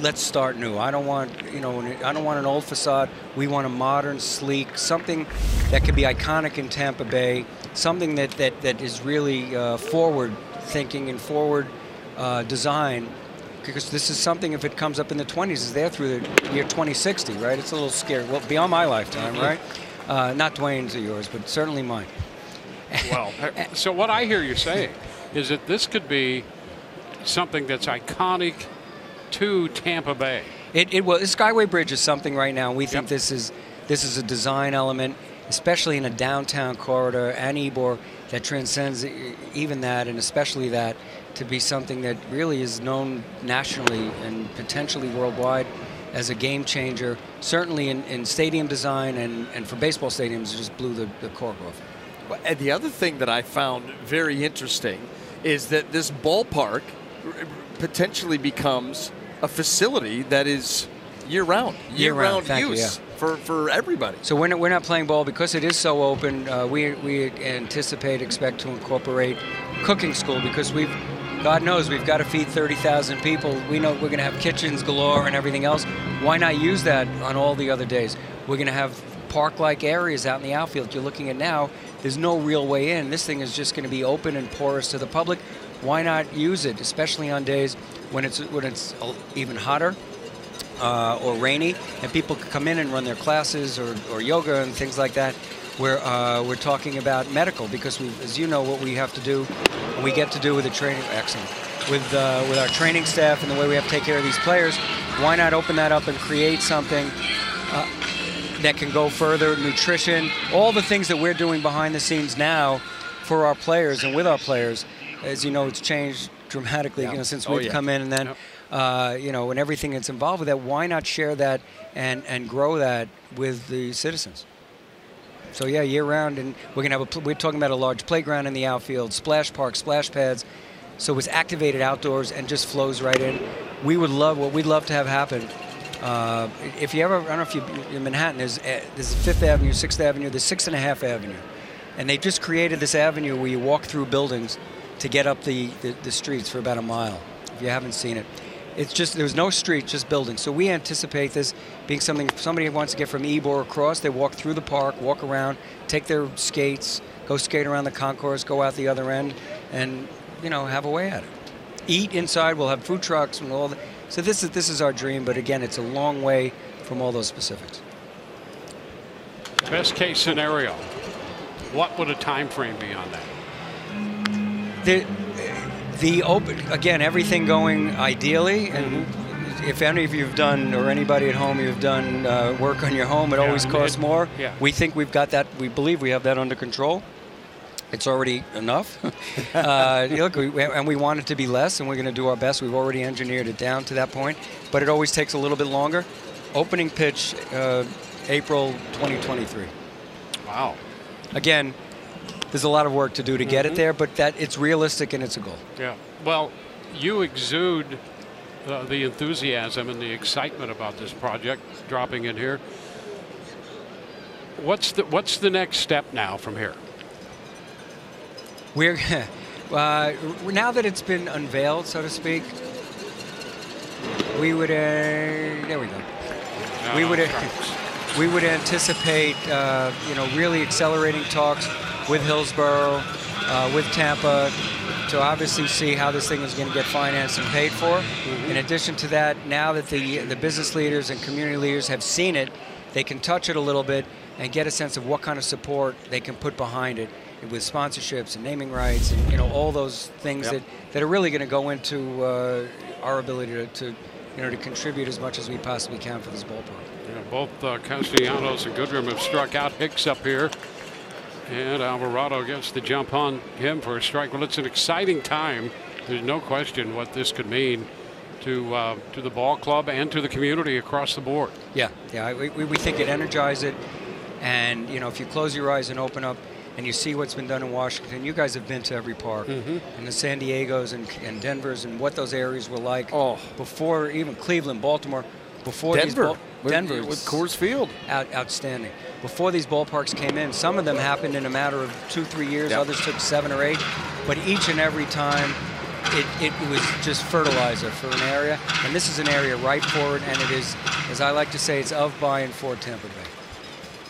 Let's start new. I don't want an old facade. We want a modern, sleek, something that could be iconic in Tampa Bay, something that is really forward thinking and forward design. Because this is something, if it comes up in the 20s, is there through the year 2060, right? It's a little scary. Well, beyond my lifetime, right? Not Dwayne's or yours, but certainly mine. Well, so what I hear you saying is that this could be something that's iconic to Tampa Bay. The Skyway Bridge is something right now. We think this is a design element, especially in a downtown corridor and Ybor, that transcends even that, and especially that, to be something that really is known nationally and potentially worldwide as a game changer. Certainly in stadium design and for baseball stadiums, it just blew the cork off. And the other thing that I found very interesting is that this ballpark potentially becomes a facility that is year-round use for everybody. So we're not playing ball because it is so open. We expect to incorporate cooking school, because God knows we've got to feed 30,000 people. We know we're going to have kitchens galore and everything else. Why not use that on all the other days? We're going to have park-like areas out in the outfield you're looking at now. There's no real way in. This thing is just going to be open and porous to the public. Why not use it, especially on days when it's even hotter or rainy, and people can come in and run their classes or yoga and things like that. We're talking about medical, because as you know, what we have to do, and we get to do with the training, with our training staff and the way we have to take care of these players. Why not open that up and create something that can go further? Nutrition, all the things that we're doing behind the scenes now for our players and with our players. As you know, it's changed dramatically, since we've come in, and then, and everything that's involved with that. Why not share that and grow that with the citizens? So yeah, year round, and we're gonna have we're talking about a large playground in the outfield, splash park, splash pads, so it's activated outdoors and just flows right in. We'd love to have happen. If you ever, I don't know if you're in Manhattan, there's 5th Avenue, 6th Avenue, there's 6.5 Avenue, and they just created this avenue where you walk through buildings to get up the streets for about a mile. If you haven't seen it, it's just, there's no street, just buildings. So we anticipate this being something, if somebody wants to get from Ybor across, they walk through the park, walk around, take their skates, go skate around the concourse, go out the other end, and have a way at it. Eat inside. We'll have food trucks and all that. So this is our dream, but again, it's a long way from all those specifics. Best case scenario, what would a time frame be on that? The open, again, everything going ideally, and if any of you have done, or anybody at home, you've done work on your home, it always costs more. Yeah. We think we've got that, we believe we have that under control. It's already enough. Look, and we want it to be less, and we're going to do our best. We've already engineered it down to that point, but it always takes a little bit longer. Opening pitch, April 2023. Wow. Again, there's a lot of work to do to get it there, but that it's realistic and it's a goal. Yeah. Well, you exude the enthusiasm and the excitement about this project dropping in here. What's the next step now from here? We're now that it's been unveiled, so to speak, we would there we go. We would anticipate really accelerating talks with Hillsborough, with Tampa, to obviously see how this thing is going to get financed and paid for. In addition to that, now that the business leaders and community leaders have seen it, they can touch it a little bit and get a sense of what kind of support they can put behind it, with sponsorships and naming rights and all those things that are really going to go into our ability to contribute as much as we possibly can for this ballpark. Yeah, both Castellanos and Goodrum have struck out. Hicks up here, and Alvarado gets the jump on him for a strike. Well, it's an exciting time. There's no question what this could mean to the ball club and to the community across the board. Yeah, we think it energizes it, and if you close your eyes and open up and you see what's been done in Washington, you guys have been to every park, and the San Diegos and Denvers, and what those areas were like before, even Cleveland, Baltimore, before Denver. Denver with Coors Field. Outstanding. Before these ballparks came in, some of them happened in a matter of 2-3 years. Yep. Others took 7 or 8. But each and every time, it was just fertilizer for an area. And this is an area ripe for it. And it is, as I like to say, it's of, by, and for Tampa Bay.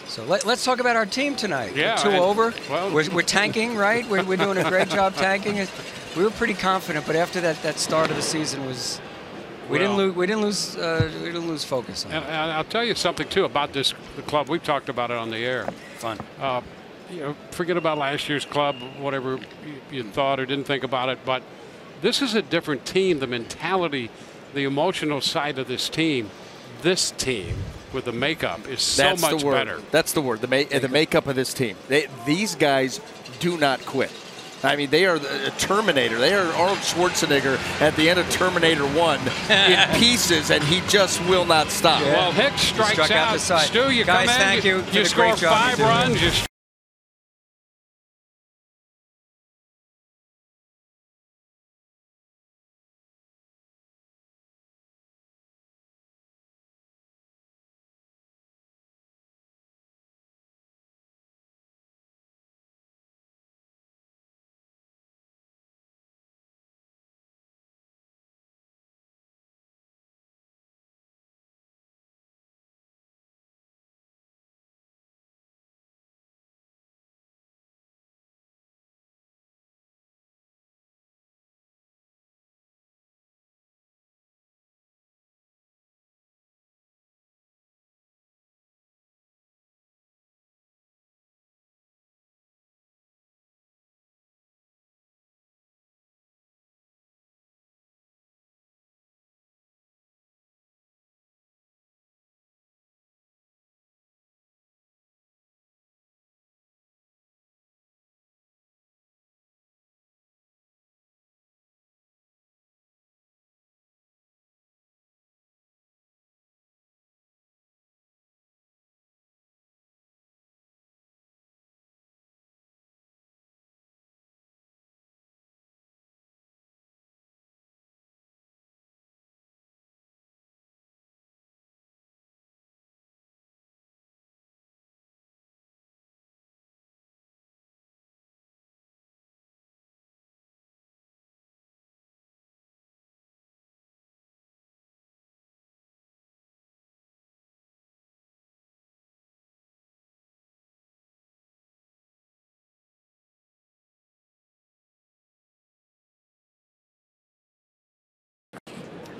So let's talk about our team tonight. Yeah, we're 2 over. Well, we're tanking, right? We're doing a great job tanking. We were pretty confident, but after that start of the season was, we didn't lose focus on it. And I'll tell you something too about the club. We've talked about it on the air. Fun. You know, forget about last year's club, whatever you thought or didn't think about it. But this is a different team. The mentality, the emotional side of this team. This team with the makeup is so much better. That's the word. The makeup of this team. These guys do not quit. I mean, they are a Terminator. They are Arnold Schwarzenegger at the end of Terminator 1 in pieces, and he just will not stop. Yeah. Well, Hicks strikes out. Stu, you guys, come in, thank you. You score 5 runs.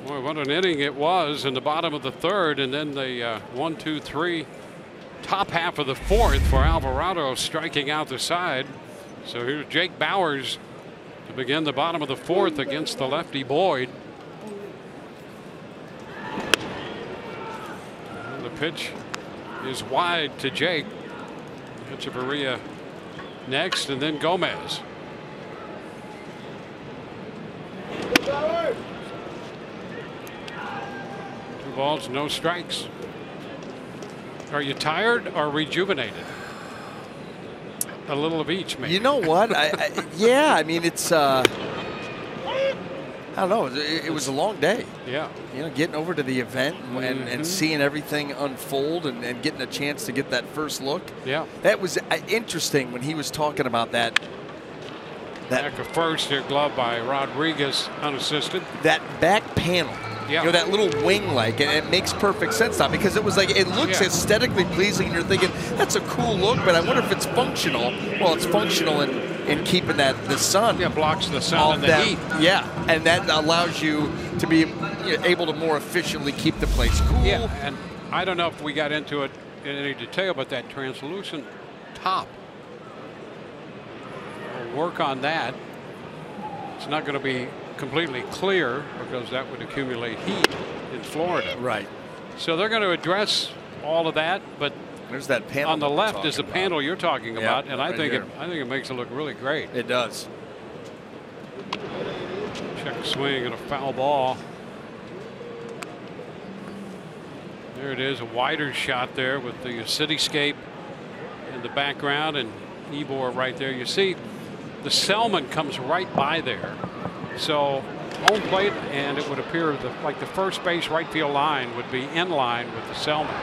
Boy, what an inning it was in the bottom of the 3rd, and then the 1, 2, 3 top half of the 4th for Alvarado striking out the side. So here's Jake Bowers to begin the bottom of the 4th against the lefty Boyd. And the pitch is wide to Jake. Echeverria next, and then Gomez. 2 balls, no strikes. Are you tired or rejuvenated? A little of each, maybe. You know what? Yeah, I mean, it's, I don't know. It was a long day. Yeah. You know, getting over to the event and seeing everything unfold and getting a chance to get that first look. Yeah. That was interesting when he was talking about that. Back of first here, glove by Rodriguez, unassisted. That back panel. Yeah. You know, that little wing-like, and it makes perfect sense now because it was like, it looks aesthetically pleasing and you're thinking, that's a cool look, but I wonder if it's functional. Well, it's functional in keeping the sun. Yeah, blocks the sun and the heat. Yeah, and that allows you to be able to more efficiently keep the place cool. Yeah, and I don't know if we got into it in any detail, but that translucent top. We'll work on that. It's not going to be completely clear because that would accumulate heat in Florida. Right. So they're going to address all of that, but there's that panel on the left is the panel you're talking about, and right I think it makes it look really great. It does. Check swing and a foul ball. There it is, a wider shot there with the cityscape in the background and Ybor right there. You see the Selman comes right by there. So home plate, and it would appear like the first base right field line would be in line with the Selman.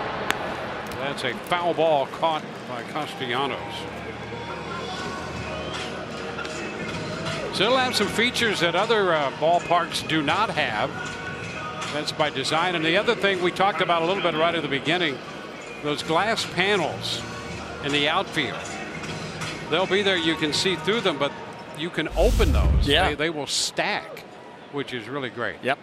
That's a foul ball caught by Castellanos. So it'll have some features that other ballparks do not have. That's by design. And the other thing we talked about a little bit right at the beginning, those glass panels in the outfield. They'll be there. You can see through them, but you can open those. Yeah. They will stack, which is really great. Yep.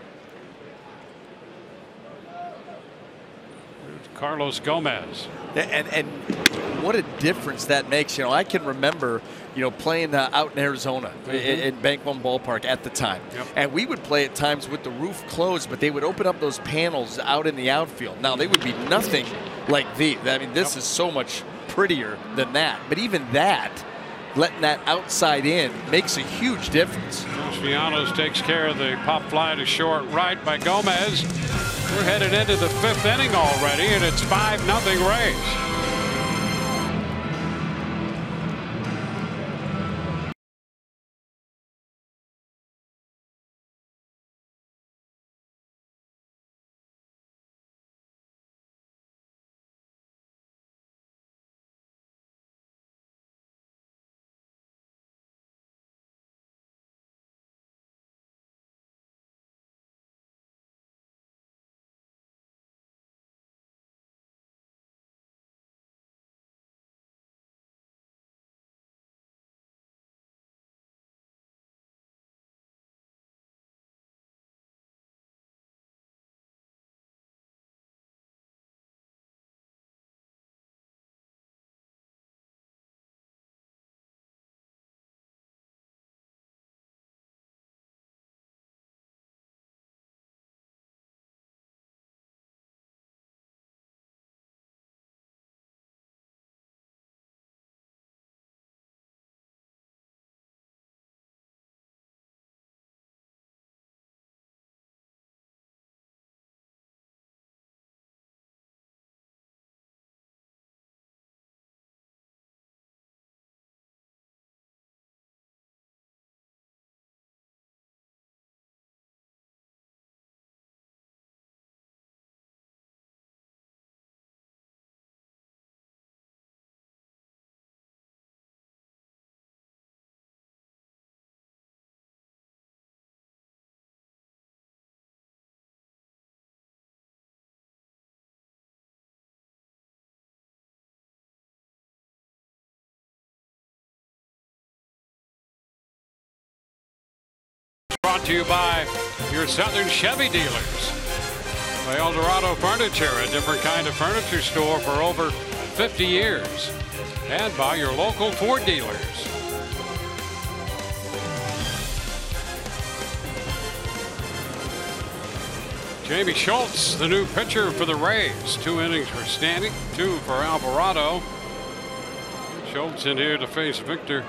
Carlos Gomez. And what a difference that makes. You know, I can remember, you know, playing out in Arizona in Bank One Ballpark at the time. Yep. And we would play at times with the roof closed, but they would open up those panels out in the outfield. Now, they would be nothing like these. I mean, this is so much prettier than that. But even that, letting that outside in makes a huge difference. Castellanos takes care of the pop fly to short right by Gomez. We're headed into the 5th inning already, and it's 5-0 Rays. Brought to you by your Southern Chevy dealers. By Eldorado Furniture, a different kind of furniture store for over 50 years. And by your local Ford dealers. Jamie Schultz, the new pitcher for the Rays. 2 innings for Standing, 2 for Alvarado. Schultz in here to face Victor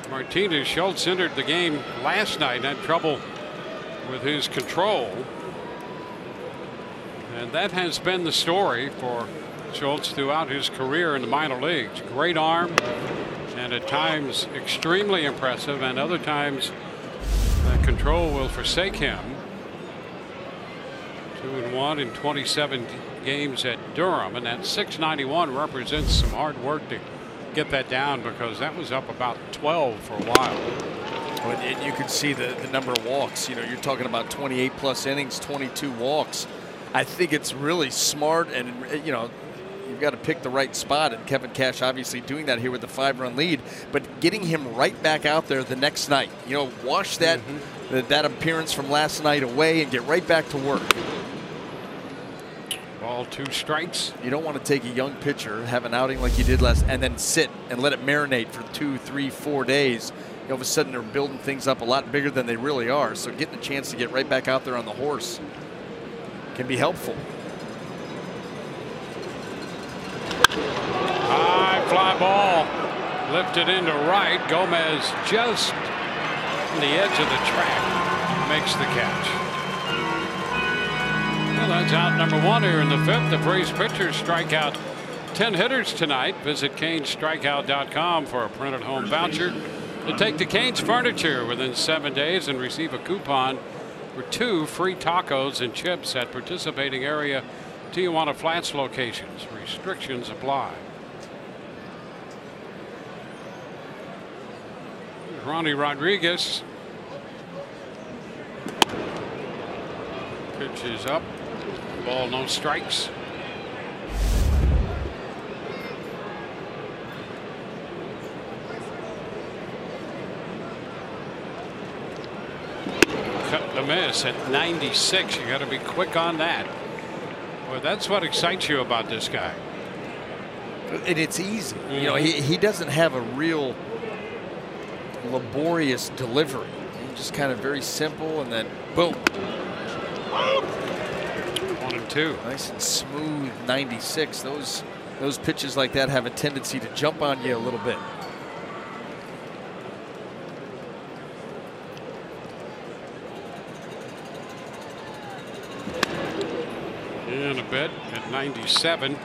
Martinez. Schultz entered the game last night, had trouble with his control. And that has been the story for Schultz throughout his career in the minor leagues. Great arm, and at times extremely impressive, and other times that control will forsake him. 2-1 in 27 games at Durham, and that .691 represents some hard work to get that down, because that was up about 12 for a while. And you can see the number of walks. You know, you're talking about 28 plus innings, 22 walks. I think it's really smart, and you know, you've got to pick the right spot, and Kevin Cash obviously doing that here with the 5-run lead, but getting him right back out there the next night. You know, wash that that appearance from last night away and get right back to work. Ball 2 strikes. You don't want to take a young pitcher, have an outing like you did last, and then sit and let it marinate for 2, 3, 4 days. All of a sudden, they're building things up a lot bigger than they really are. So getting a chance to get right back out there on the horse can be helpful. High fly ball lifted into right. Gomez just on the edge of the track makes the catch. Well, that's out number 1 here in the 5th. The Braves pitchers strike out 10 hitters tonight. Visit CanesStrikeout.com for a printed home voucher to take to Canes Furniture within 7 days and receive a coupon for 2 free tacos and chips at participating area Tijuana Flats locations. Restrictions apply. Ronnie Rodriguez. Pitch is up. Ball, no strikes. Cut the miss at 96. You got to be quick on that. Well, that's what excites you about this guy. And it's easy. You know, he doesn't have a real laborious delivery. He's just kind of very simple, and then boom. 1 and 2. Nice and smooth 96. Those pitches like that have a tendency to jump on you a little bit. In a bit at 97.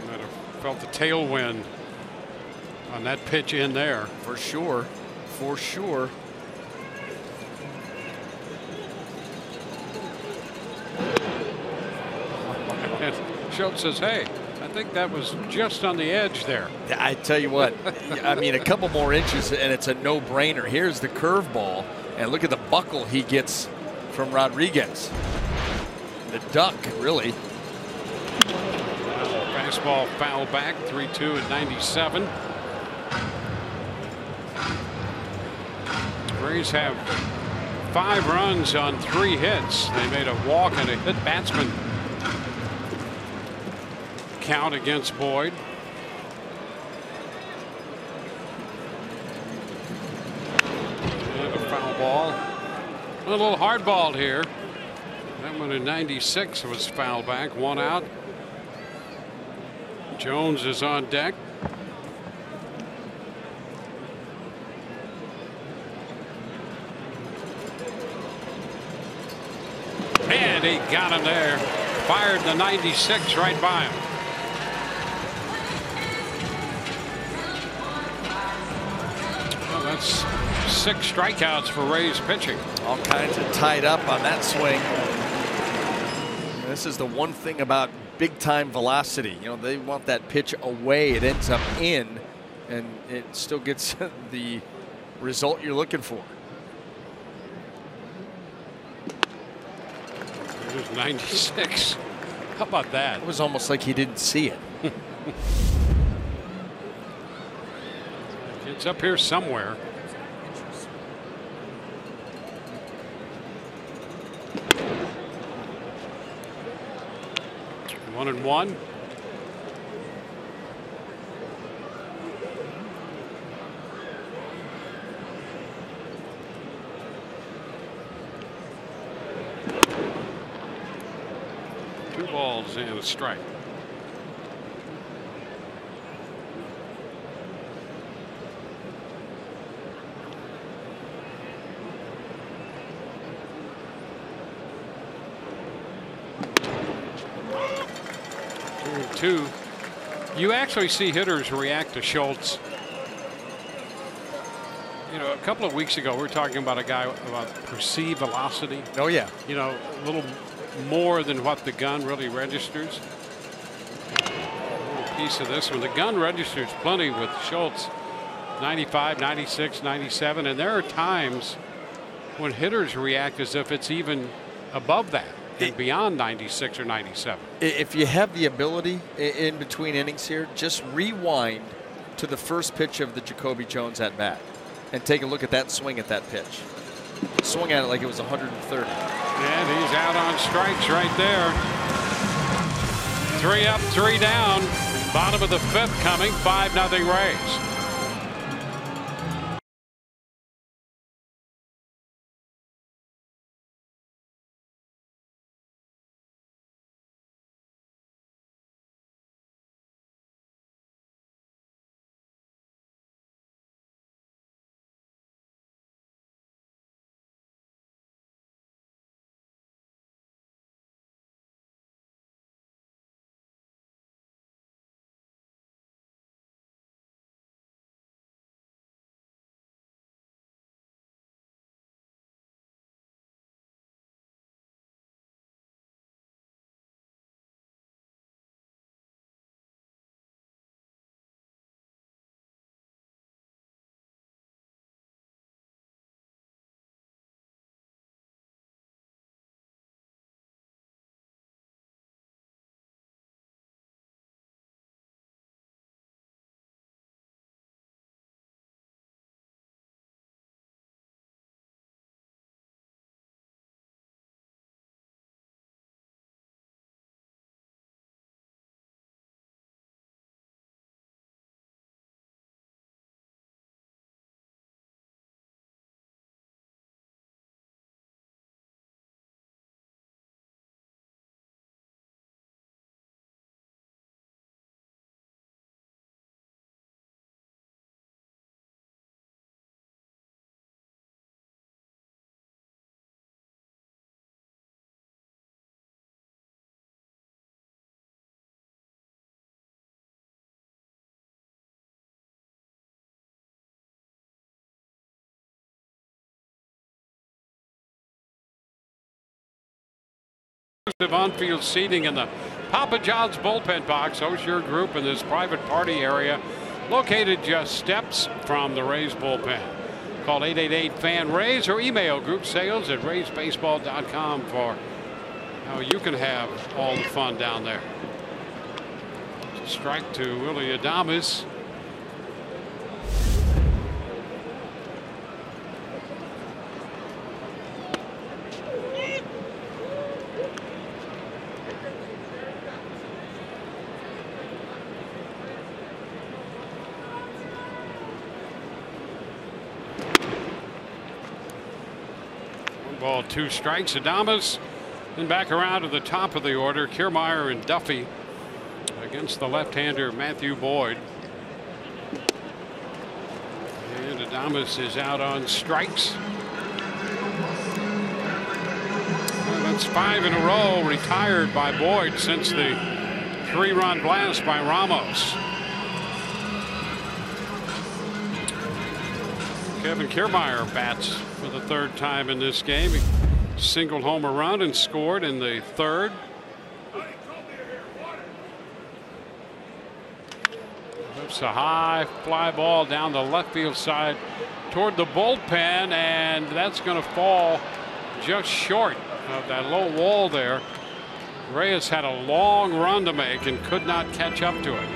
Might have felt the tailwind on that pitch in there. For sure. For sure. And Schultz says, hey, I think that was just on the edge there. I tell you what, I mean, a couple more inches and it's a no-brainer. Here's the curveball, and look at the buckle he gets from Rodriguez. The duck, really. Fastball foul back, 3-2 at 97. Rays have 5 runs on 3 hits. They made a walk and a hit batsman count against Boyd. And a foul ball. A little hard balled here. That one in 96 was foul back, 1 out. Jones is on deck. And he got him there. Fired the 96 right by him. Well, that's 6 strikeouts for Rays pitching. All kinds of tied up on that swing. This is the one thing about big time velocity. You know, they want that pitch away. It ends up in, and it still gets the result you're looking for. There's 96. How about that? It was almost like he didn't see it. It's up here somewhere. One and 1. Two balls and a strike. Two. You actually see hitters react to Schultz. You know, a couple of weeks ago we were talking about a guy about perceived velocity. Oh yeah. You know, a little more than what the gun really registers. A little piece of this one. The gun registers plenty with Schultz. 95, 96, 97, and there are times when hitters react as if it's even above that. And beyond 96 or 97. If you have the ability in between innings here, just rewind to the first pitch of the Jacoby Jones at bat and take a look at that swing at that pitch. Swung at it like it was 130. And he's out on strikes right there. 3 up, 3 down. Bottom of the 5th coming. 5-0 Rays. On-field seating in the Papa John's bullpen box. Host your group in this private party area located just steps from the Rays bullpen. Call 888-FAN-RAYS or email group sales at raysbaseball.com for how you can have all the fun down there. Strike to Willie Adames. Ball, 2 strikes. Adames. Then back around to the top of the order. Kiermaier and Duffy against the left-hander Matthew Boyd. And Adames is out on strikes. Well, that's 5 in a row retired by Boyd since the 3-run blast by Ramos. Kevin Kiermaier bats for the 3rd time in this game. He singled home a run and scored in the 3rd. It's a high fly ball down the left field side toward the bullpen, and that's going to fall just short of that low wall there. Reyes had a long run to make and could not catch up to it.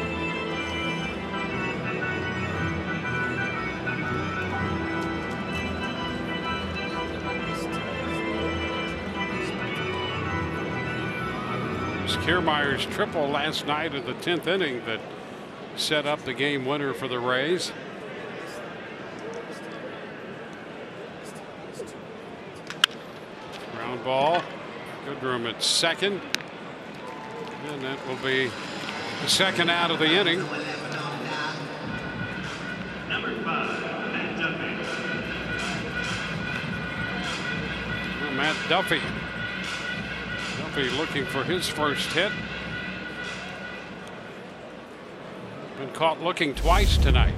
Kiermaier's triple last night of the 10th inning that set up the game winner for the Rays. Ground ball. Goodrum at second. And that will be the 2nd out of the inning. Number 5, Matt Duffy. Well, Matt Duffy. Looking for his first hit. Been caught looking twice tonight.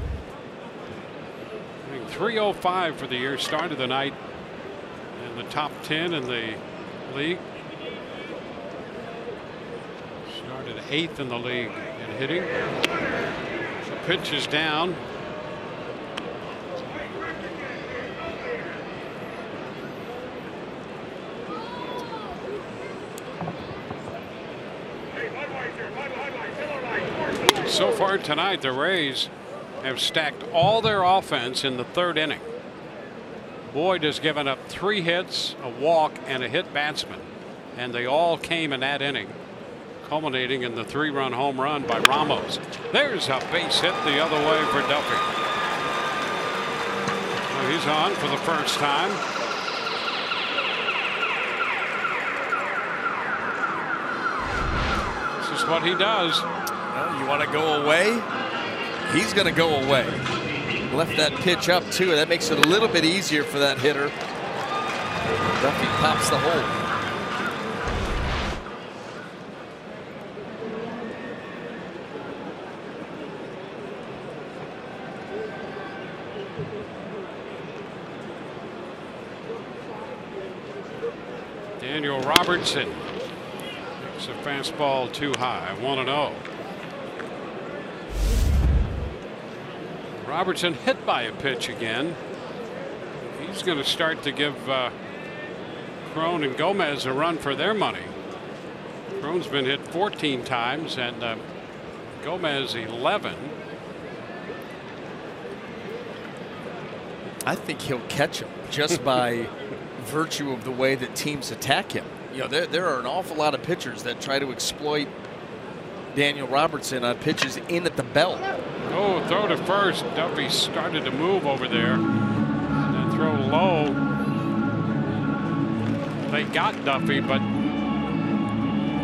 305 for the year. Started the night in the top 10 in the league. Started 8th in the league in hitting. The pitch is down. So far tonight, the Rays have stacked all their offense in the 3rd inning. Boyd has given up 3 hits, a walk, and a hit batsman, and they all came in that inning, culminating in the 3-run home run by Ramos. There's a base hit the other way for Duffy. Well, he's on for the first time. This is what he does. Well, you want to go away? He's going to go away. Left that pitch up, too. That makes it a little bit easier for that hitter. Duffy pops the hole. Daniel Robertson makes a fastball too high. 1-0. Robertson hit by a pitch again. He's going to start to give Crone and Gomez a run for their money. Crone's been hit 14 times and Gomez 11. I think he'll catch him just by virtue of the way that teams attack him. You know, there are an awful lot of pitchers that try to exploit Daniel Robertson on pitches in at the belt. Oh, throw to first. Duffy started to move over there. That throw low. They got Duffy, but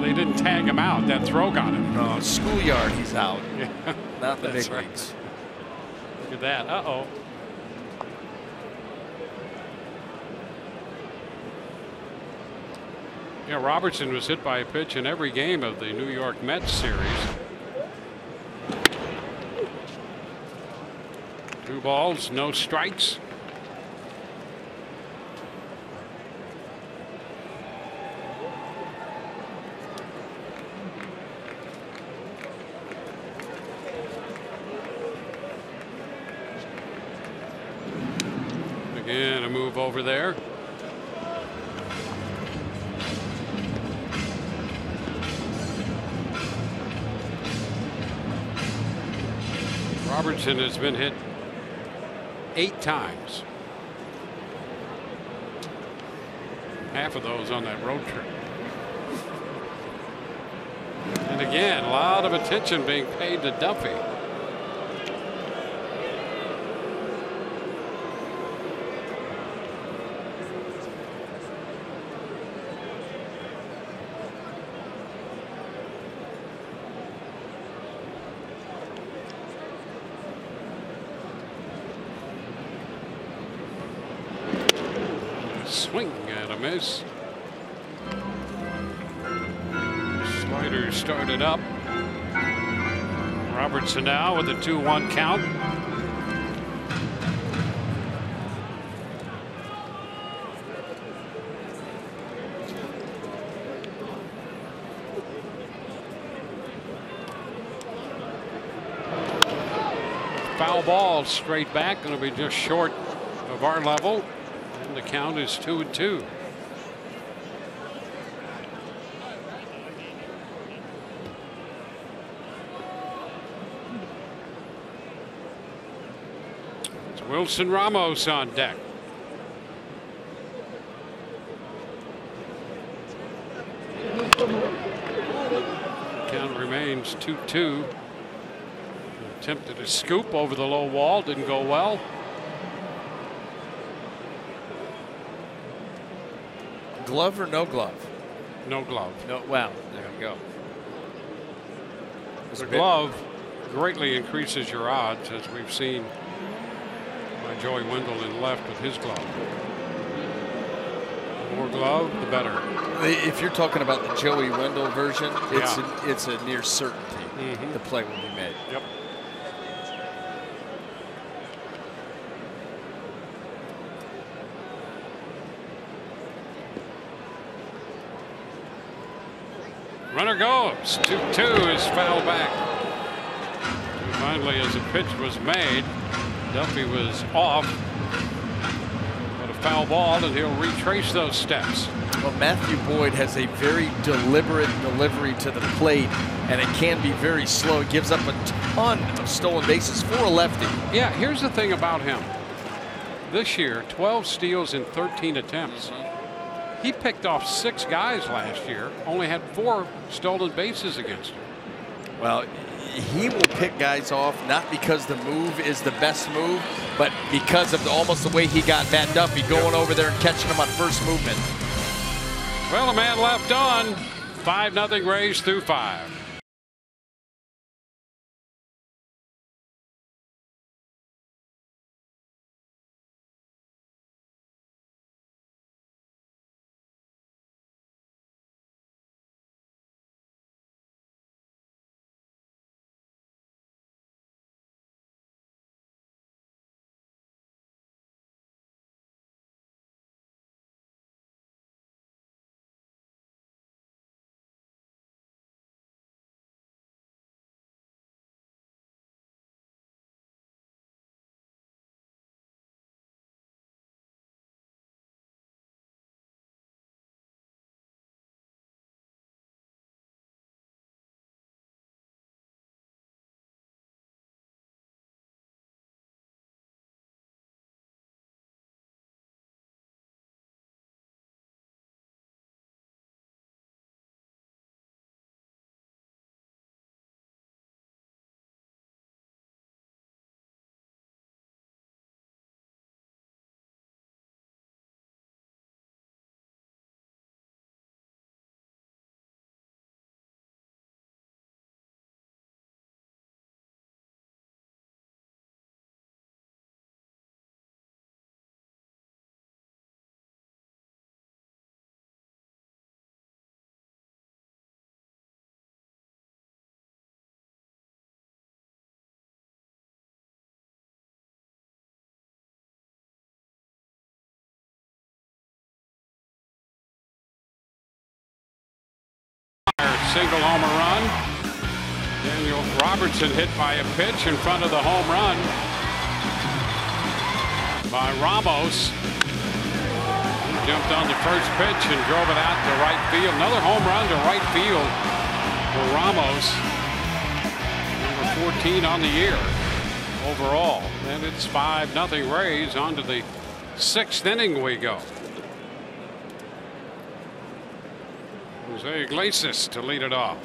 they didn't tag him out. That throw got him. No, schoolyard, he's out. Yeah. Not the big right. leagues. Look at that. Uh-oh. Yeah, Robertson was hit by a pitch in every game of the New York Mets series. 2 balls, no strikes. move over there. Robertson has been hit 8 times. Half of those on that road trip. And again, a lot of attention being paid to Duffy. Swing and a miss. Slider started up. Robertson now with a 2-1 count. Foul ball straight back, going to be just short of our level. And the count is 2-2. It's Wilson Ramos on deck. Count remains 2-2. Attempted a scoop over the low wall, didn't go well. Glove or no glove? No glove. No. Wow. There you go. The glove greatly increases your odds, as we've seen by Joey Wendell in left with his glove. The more glove, the better. If you're talking about the Joey Wendell version, it's a near certainty the play will be made. Yep. Runner goes. 2-2 is fouled back. And finally, as a pitch was made, Duffy was off. But a foul ball, and he'll retrace those steps. Well, Matthew Boyd has a very deliberate delivery to the plate, and it can be very slow. It gives up a ton of stolen bases for a lefty. Yeah, here's the thing about him. This year, 12 steals in 13 attempts. He picked off 6 guys last year, only had 4 stolen bases against him. Well, he will pick guys off not because the move is the best move, but because of almost the way he got Matt Duffy going over there and catching him on first movement. Well, a man left on. 5-0 Rays through 5. Single homer run. Daniel Robertson hit by a pitch in front of the home run by Ramos. jumped on the first pitch and drove it out to right field. Another home run to right field for Ramos. Number 14 on the year overall. And it's 5-0 Rays. On to the 6th inning we go. Jose Iglesias to lead it off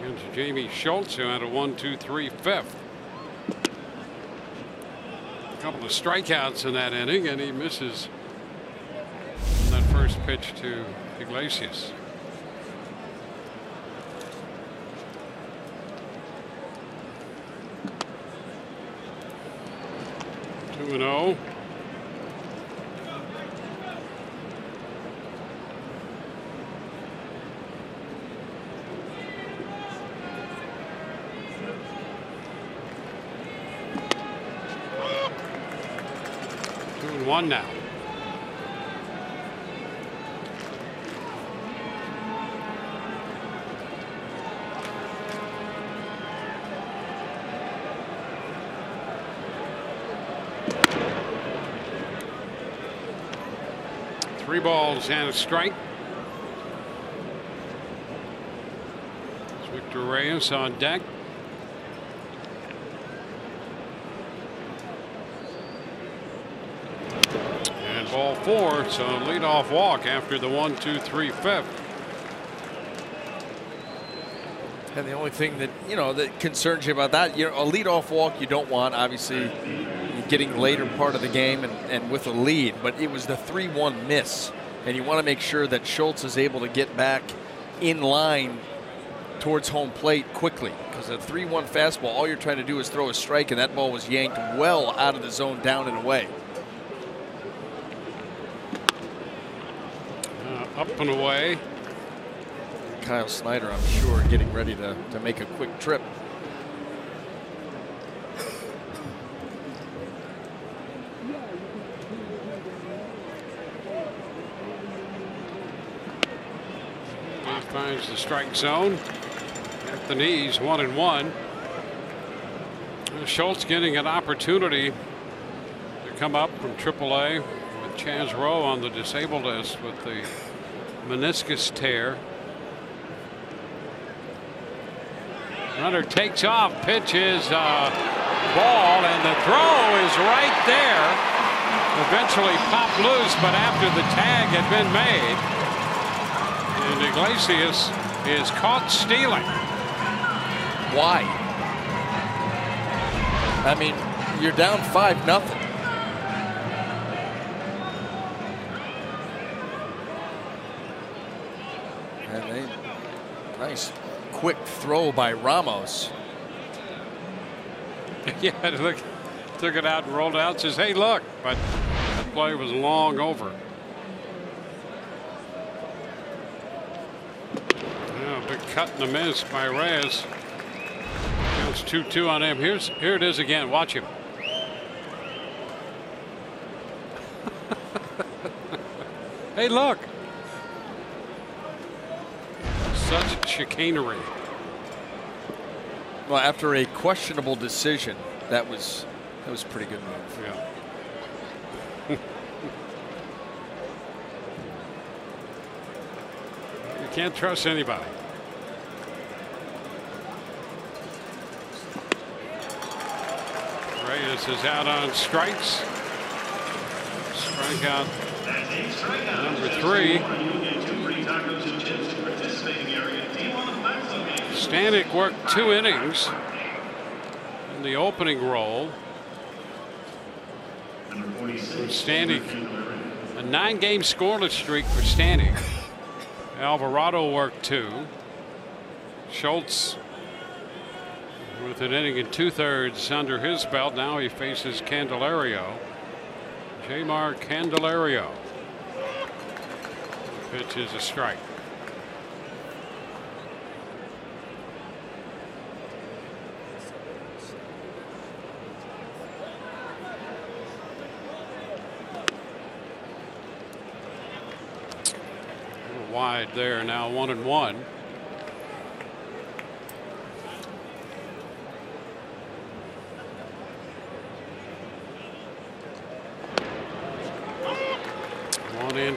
against Jamie Schultz, who had a 1-2-3 fifth. A couple of strikeouts in that inning, and he misses on that first pitch to Iglesias. Two and 0. One now. Three balls and a strike. It's Victor Reyes on deck. Ball 4, so leadoff walk after the 1-2-3 fifth. And the only thing that that concerns you about that, a leadoff walk you don't want, obviously, getting later part of the game and with a lead. But it was the 3-1 miss, and you want to make sure that Schultz is able to get back in line towards home plate quickly, because a 3-1 fastball, all you're trying to do is throw a strike, and that ball was yanked well out of the zone, down and away. Up and away. Kyle Snyder, I'm sure, getting ready to make a quick trip. He finds the strike zone at the knees, 1-1. Schultz getting an opportunity to come up from AAA with Chaz Rowe on the disabled list with the meniscus tear. Runner takes off, pitches ball, and the throw is right there. Eventually popped loose, but after the tag had been made, and Iglesias is caught stealing. Why? I mean, you're down 5-0. Nice quick throw by Ramos. Yeah, look, took it out and rolled it out. Says, "Hey, look!" But that play was long over. Yeah, big cut and a miss by Reyes. Counts 2-2 on him. Here it is again. Watch him. Hey, look! Such chicanery. Well, after a questionable decision, that was a pretty good move. Yeah. You can't trust anybody. Reyes is out on strikes. Strikeout number 3. Stanek worked 2 innings in the opening role. For Stanek, a 9-game scoreless streak for Stanek. Alvarado worked 2. Schultz with an inning and 2/3 under his belt. Now he faces Candelario. Jamar Candelario. The pitch is a strike. Wide there, now 1-1.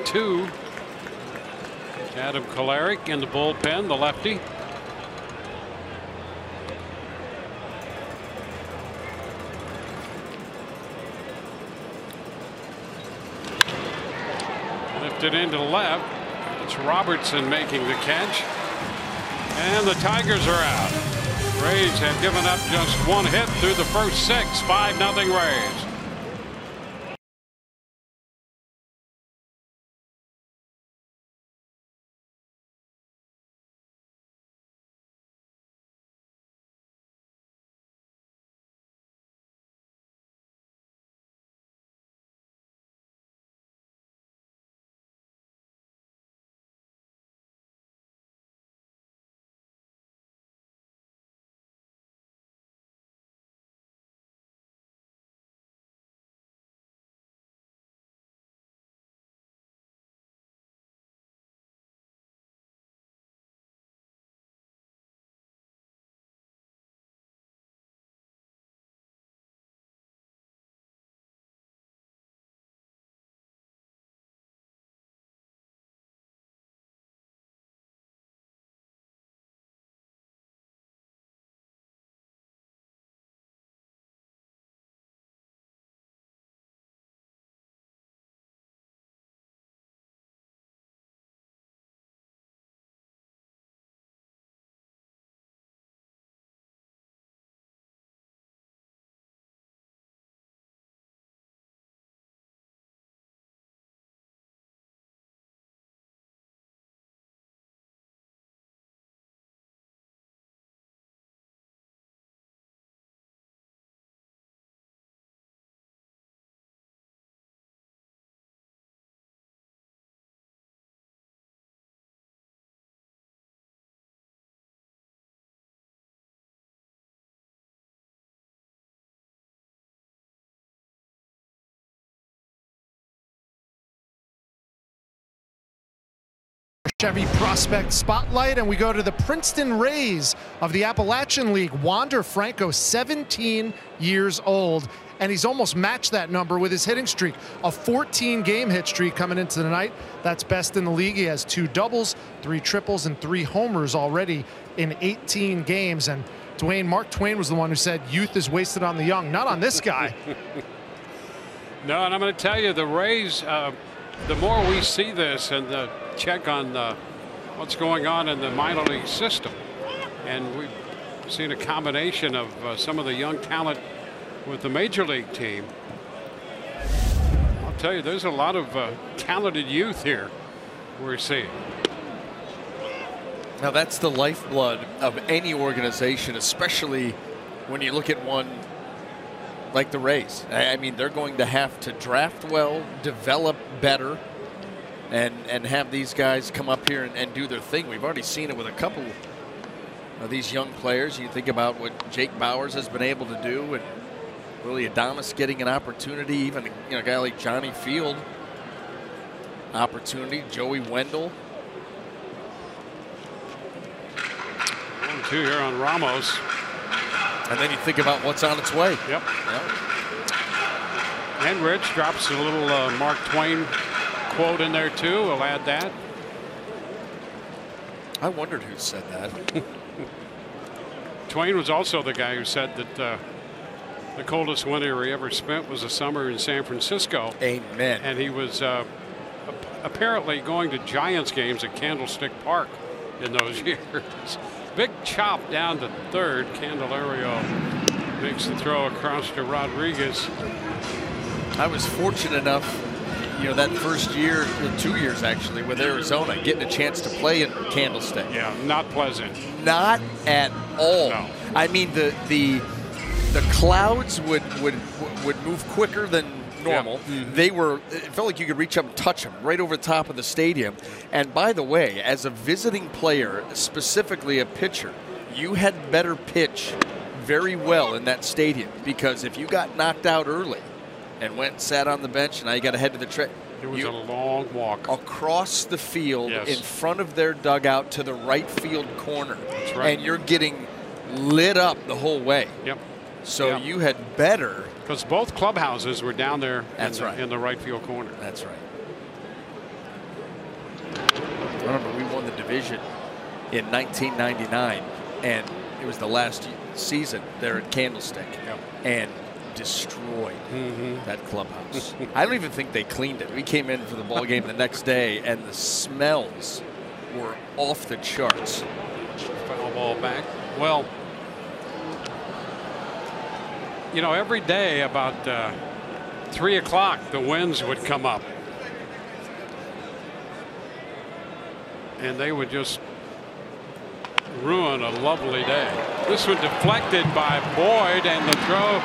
2. Adam Kolarek in the bullpen, the lefty. Lifted into the left. It's Robertson making the catch. And the Tigers are out. Rays have given up just 1 hit through the first 6. 5-0 Rays. Chevy Prospect Spotlight, and we go to the Princeton Rays of the Appalachian League. Wander Franco, 17 years old, and he's almost matched that number with his hitting streak. A 14-game hit streak coming into the night. That's best in the league. He has 2 doubles, 3 triples, and 3 homers already in 18 games. And Mark Twain was the one who said youth is wasted on the young. Not on this guy. No, and I'm going to tell you, the Rays, the more we see this and the check on what's going on in the minor league system, and we've seen a combination of some of the young talent with the major league team. I'll tell you, there's a lot of talented youth here we're seeing. Now that's the lifeblood of any organization, especially when you look at one like the Rays. I mean, they're going to have to draft well, develop better, and have these guys come up here and do their thing. We've already seen it with a couple of these young players. You think about what Jake Bowers has been able to do, and Willie Adames getting an opportunity, even a guy like Johnny Field, opportunity, Joey Wendell. 1-2 here on Ramos. And then you think about what's on its way. Yep. And Rich drops a little Mark Twain quote in there too. We'll add that. I wondered who said that. Twain was also the guy who said that the coldest winter he ever spent was a summer in San Francisco. Amen. And he was apparently going to Giants games at Candlestick Park in those years. Big chop down to third. Candelario makes the throw across to Rodriguez. I was fortunate enough, that first year, 2 years actually, with Arizona, getting a chance to play in Candlestick. Yeah, not pleasant. Not at all. No. I mean, the clouds would move quicker than normal. Yeah. Mm-hmm. It felt like you could reach up and touch them right over the top of the stadium. And by the way, as a visiting player, specifically a pitcher, you had better pitch very well in that stadium, because if you got knocked out early and went and sat on the bench, and now you got to head to the track. It was a long walk across the field, yes, in front of their dugout to the right field corner. That's right. And you're getting lit up the whole way. Yep. So you had better. Because both clubhouses were down there. That's right. In the right field corner. That's right. division in 1999, and it was the last season there at Candlestick, and destroyed that clubhouse. I don't even think they cleaned it. We came in for the ball game the next day, and the smells were off the charts. Foul ball back. Well, you know, every day about 3 o'clock, the winds would come up, and they would just ruin a lovely day. This one deflected by Boyd, and the throw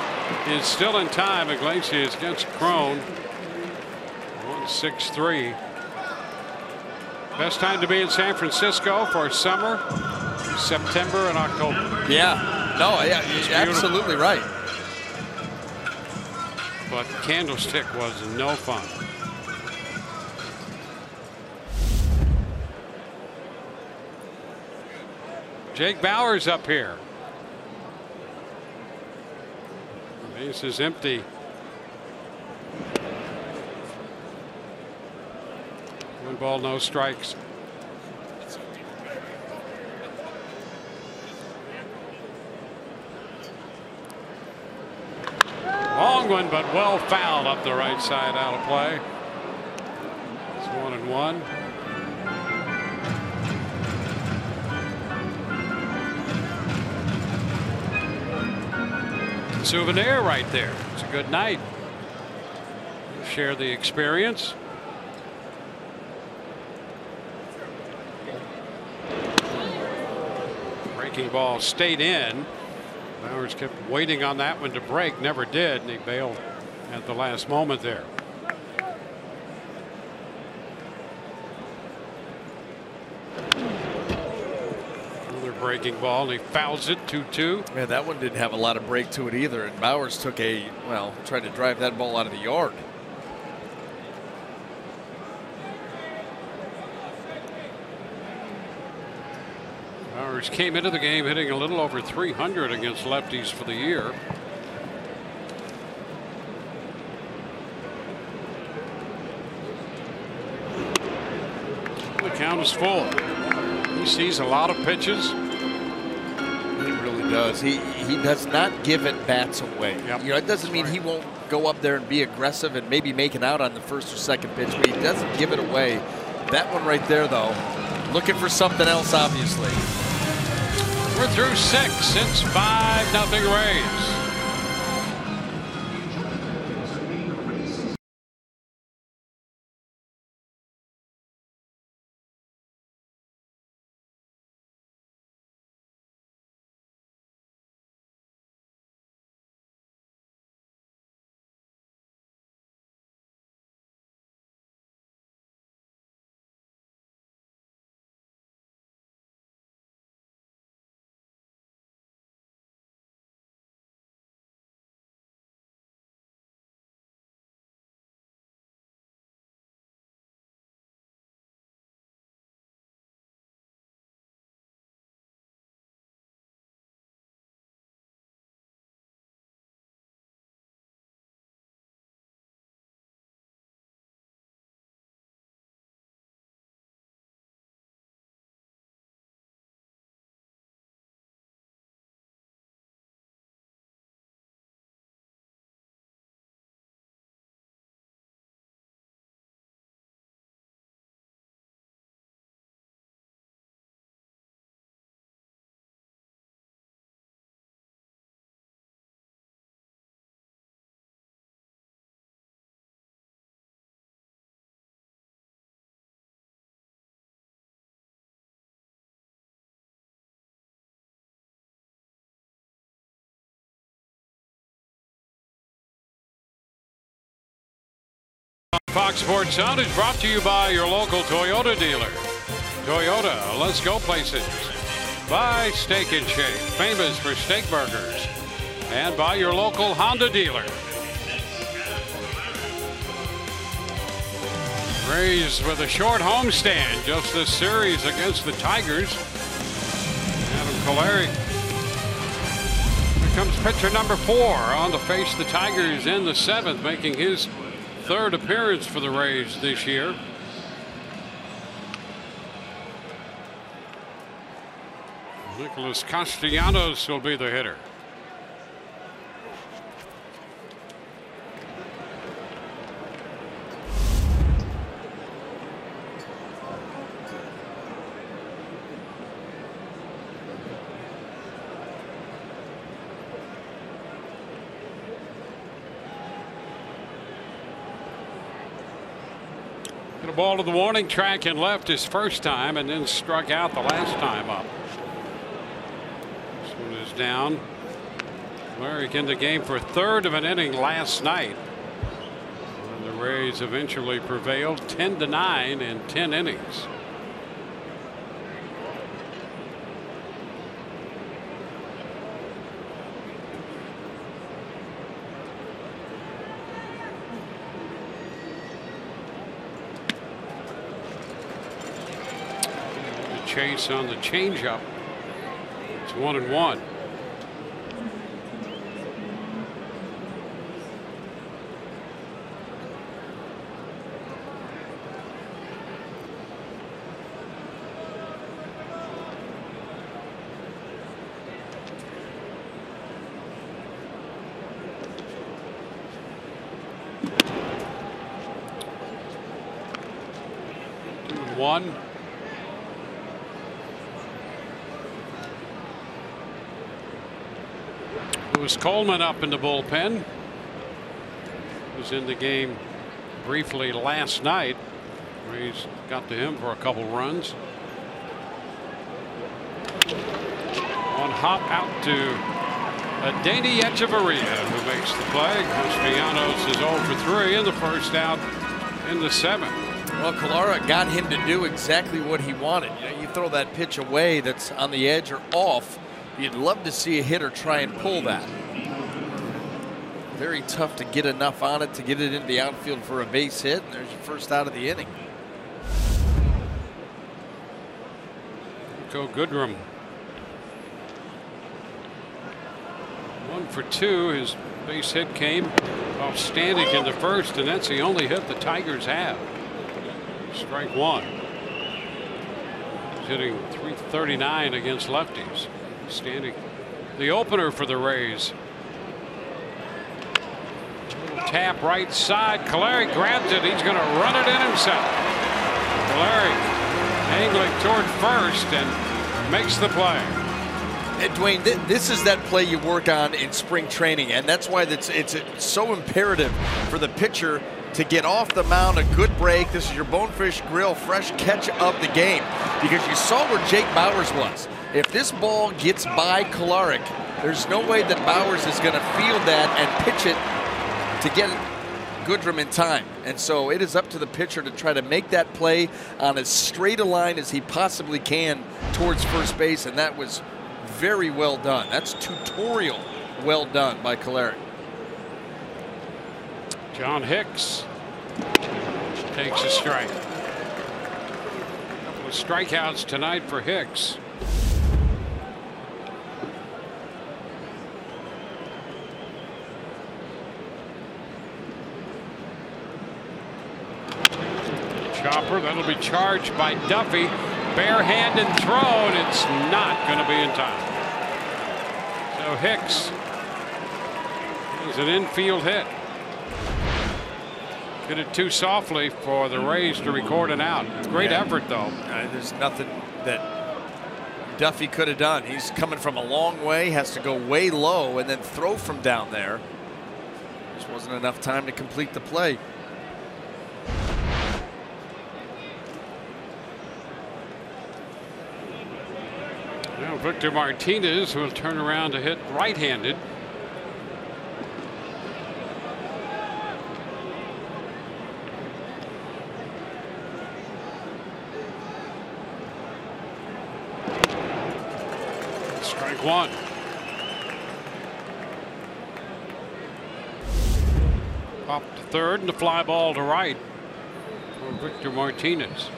is still in time. Iglesias against Crone. 1-6-3. Best time to be in San Francisco for summer, September and October. Yeah, no, yeah, you're absolutely right. But Candlestick was no fun. Jake Bowers up here. The base is empty. One ball, no strikes. Long one, but well fouled up the right side, out of play. It's 1-1. Souvenir right there. It's a good night. Share the experience. Breaking ball stayed in. Bowers kept waiting on that one to break, never did, and he bailed at the last moment there. Another breaking ball, and he fouls it 2-2. Yeah, that one didn't have a lot of break to it either, and Bowers took tried to drive that ball out of the yard. Bowers came into the game hitting a little over 300 against lefties for the year. The count is full. He sees a lot of pitches. He really does. He does not give it bats away. Yep. You know, it doesn't mean he won't go up there and be aggressive and maybe make it out on the first or second pitch, but he doesn't give it away. That one right there, though, looking for something else, obviously. We're through 6. It's 5-0 Rays. Fox Sports Sound is brought to you by your local Toyota dealer. Toyota, let's go places. By Steak and Shake, famous for steak burgers. And by your local Honda dealer. Rays with a short homestand just this series against the Tigers. Adam Collaרי. Here comes pitcher number 4 on to face the Tigers in the 7th, making his 3rd appearance for the Rays this year. Nicholas Castellanos will be the hitter. Hit a ball to the warning track and left his first time, and then struck out the last time up. This one is down. Larry in the game for a third of an inning last night. And the Rays eventually prevailed 10-9 in 10 innings. Chase on the changeup. It's 1-1. One. Was Coleman up in the bullpen. Was in the game briefly last night. Rays got to him for a couple runs. On hop out to Adeiny Echeverria, who makes the play. Castellanos is 0 for 3 in the first out in the 7th. Well, Kolara got him to do exactly what he wanted. You know, you throw that pitch away that's on the edge or off. You'd love to see a hitter try and pull that. Very tough to get enough on it to get it into the outfield for a base hit, and there's your first out of the inning. Go Goodrum. 1 for 2. His base hit came off Stanek in the first, and that's the only hit the Tigers have. Strike one. He's hitting .339 against lefties. Stanek, the opener for the Rays. Tap right side. Caleri grabs it. He's going to run it in himself. Caleri angling toward first and makes the play. And Dwayne, this is that play you work on in spring training, and that's why it's so imperative for the pitcher to get off the mound a good break. This is your Bonefish Grill fresh catch of the game, because you saw where Jake Bauers was. If this ball gets by Kolarek, there's no way that Bauers is going to field that and pitch it to get Goodrum in time. And so it is up to the pitcher to try to make that play on as straight a line as he possibly can towards first base, and that was very well done. That's tutorial well done by Kolarek. John Hicks takes a strike. A couple of strikeouts tonight for Hicks. Chopper, that'll be charged by Duffy. Barehanded throw, and it's not going to be in time. So Hicks is an infield hit. Hit it too softly for the Rays to record an out. Great effort, though. There's nothing that Duffy could have done. He's coming from a long way, has to go way low and then throw from down there. Just wasn't enough time to complete the play. Now Victor Martinez will turn around to hit right-handed. Strike one. Popped to third and the fly ball to right for Victor Martinez.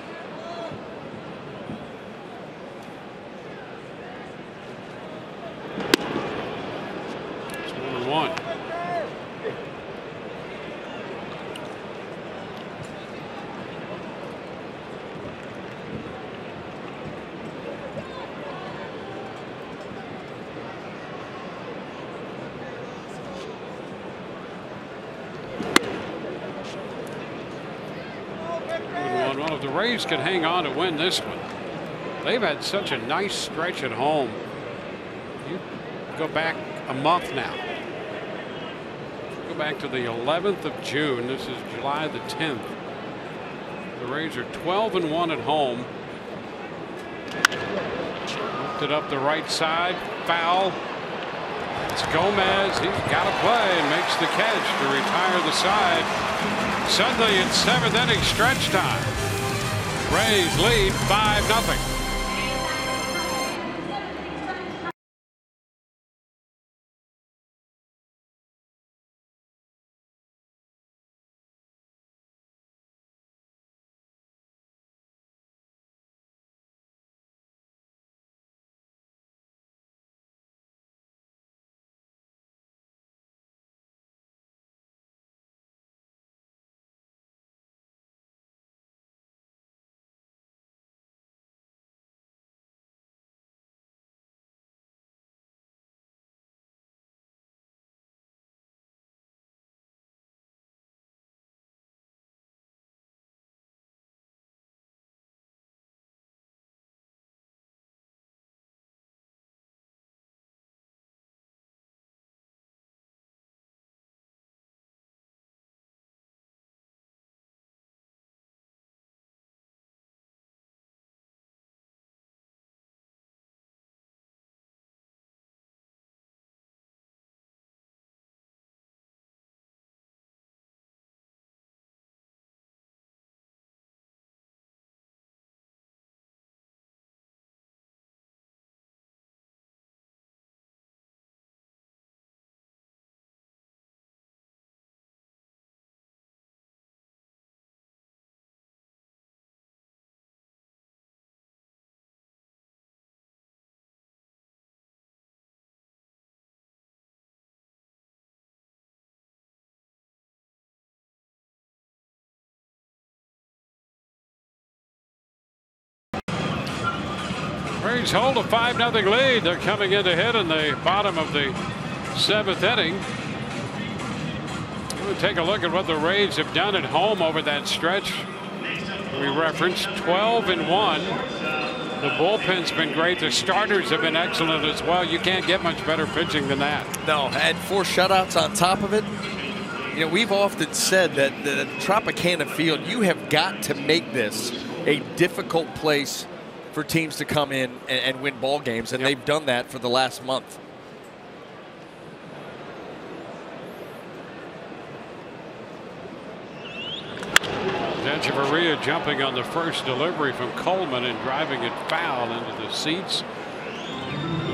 It's 1-1. 1. Well, if the Rays can hang on to win this one, they've had such a nice stretch at home. You go back a month now. Go back to the 11th of June. This is July the 10th. The Rays are 12-1 at home. Lifted up the right side. Foul. It's Gomez. He's got to play and makes the catch to retire the side. Suddenly it's 7th inning stretch time. Rays lead 5-0. Rays hold a 5-0 lead. They're coming in to hit in the bottom of the 7th inning. We'll take a look at what the Rays have done at home over that stretch. We referenced 12-1. The bullpen's been great. The starters have been excellent as well. You can't get much better pitching than that. No, and 4 shutouts on top of it. You know, we've often said that the Tropicana Field, you have got to make this a difficult place for teams to come in and win ball games, and they've done that for the last month. Echeverria jumping on the first delivery from Coleman and driving it foul into the seats.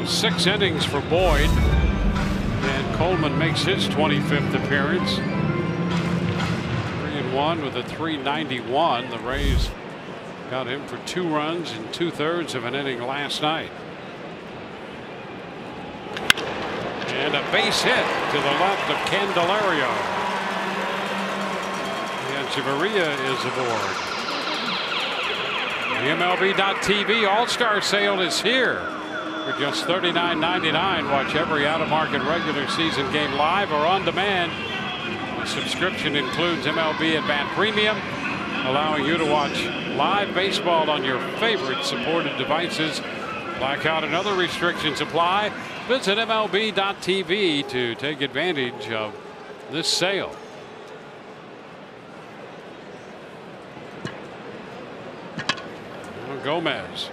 6 innings for Boyd, and Coleman makes his 25th appearance. 3-1 with a .391. The Rays got him for 2 runs in 2/3 of an inning last night. And a base hit to the left of Candelario. Echeverria is aboard. The MLB.TV All-Star Sale is here for just $39.99. Watch every out-of-market regular season game live or on demand. The subscription includes MLB at Bat Premium, allowing you to watch live baseball on your favorite supported devices. Blackout and other restrictions apply. Visit MLB.TV to take advantage of this sale. Gomez.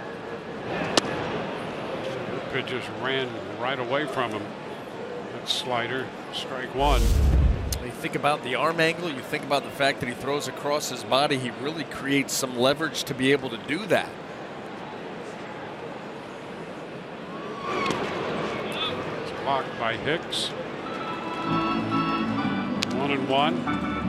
The pitch just ran right away from him. That slider, strike 1. You think about the arm angle, you think about the fact that he throws across his body, he really creates some leverage to be able to do that. It's blocked by Hicks. 1-1.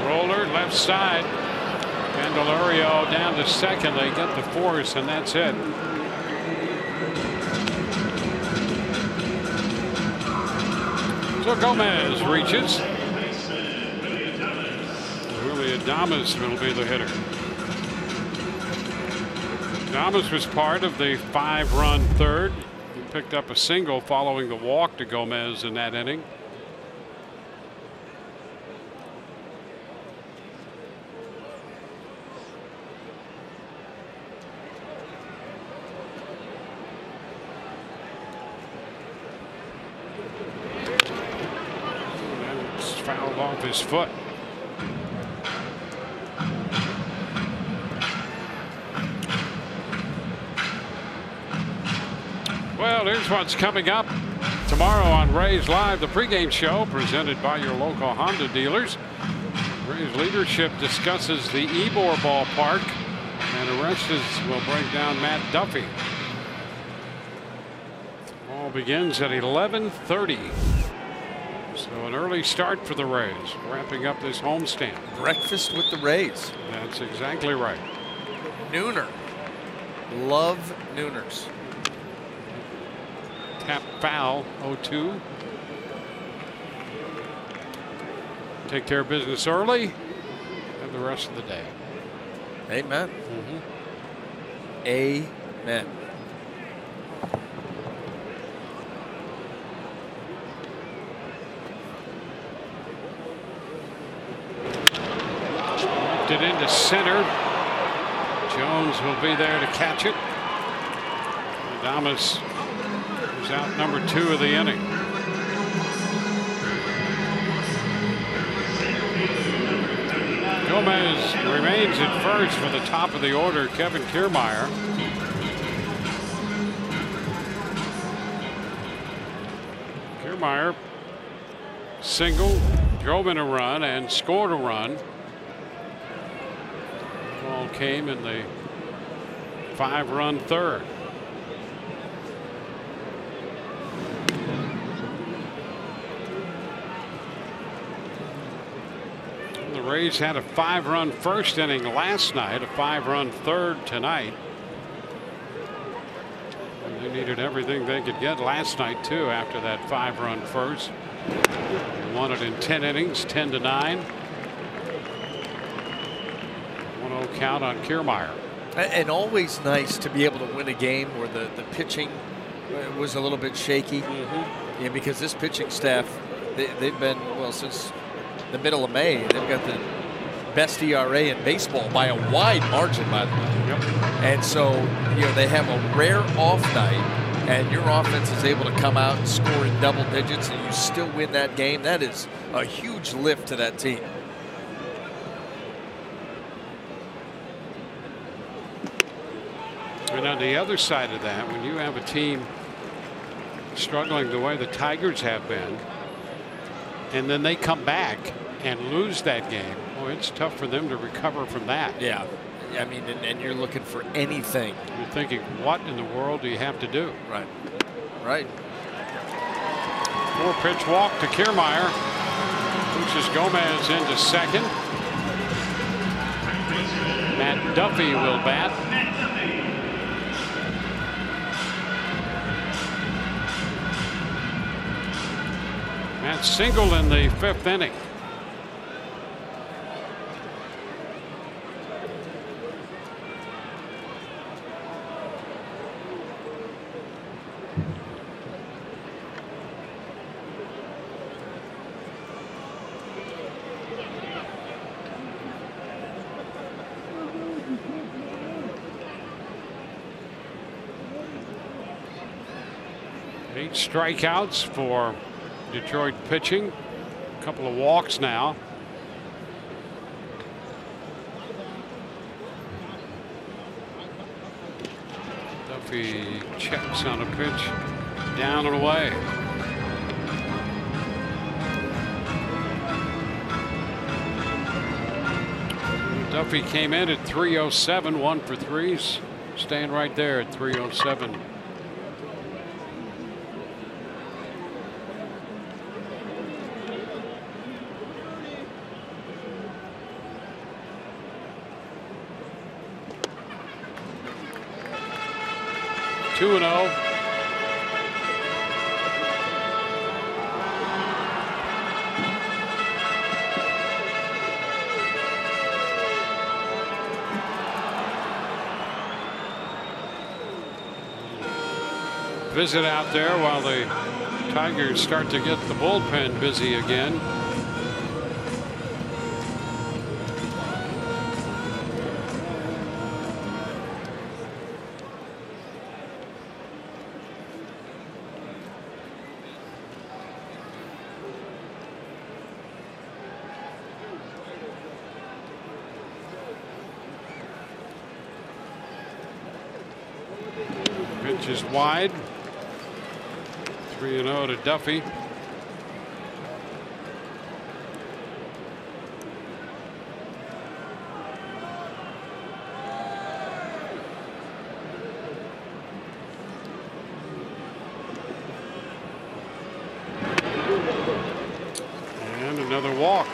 Roller left side. Candelario down to second. They get the force, and that's it. So Gomez reaches. Joey Adames will be the hitter. Adames was part of the 5-run third. He picked up a single following the walk to Gomez in that inning. Fouled off his foot. Well, here's what's coming up tomorrow on Rays Live, the pregame show presented by your local Honda dealers. Rays leadership discusses the Ybor ballpark, and Orestes will break down Matt Duffy. Ball begins at 11:30. So an early start for the Rays, wrapping up this homestand. Breakfast with the Rays. That's exactly right. Nooner. Love nooners. Tap foul, 0-2. Take care of business early and the rest of the day. Amen. Amen. It into center. Jones will be there to catch it. Adames is out number 2 of the inning. Gomez remains at first for the top of the order, Kevin Kiermaier. Kiermaier single, drove in a run, and scored a run. Ball came in the 5-run third. The Rays had a 5-run first inning last night, a 5-run third tonight. And they needed everything they could get last night too after that 5-run first. They won it in 10 innings, 10-9. 1-0 count on Kiermaier. And always nice to be able to win a game where the pitching was a little bit shaky. Yeah, because this pitching staff, they've been, well, since the middle of May, they've got the best ERA in baseball by a wide margin, by the way. Yep. And so, you know, they have a rare off night, and your offense is able to come out and score in double digits, and you still win that game. That is a huge lift to that team. And on the other side of that, when you have a team struggling the way the Tigers have been, and then they come back and lose that game, well, it's tough for them to recover from that. Yeah. I mean, and you're looking for anything. You're thinking, what in the world do you have to do? Right. Right. 4-pitch walk to Kiermaier. Pushes Gomez into second. Matt Duffy will bat. Matt singled in the 5th inning. Eight strikeouts for Detroit pitching. A couple of walks now. Duffy checks on a pitch down and away. Duffy came in at 307, 1 for 3s, staying right there at 307. Two and 0. visit out there while the Tigers start to get the bullpen busy again. Pitch is wide. 3-0 to Duffy. And another walk.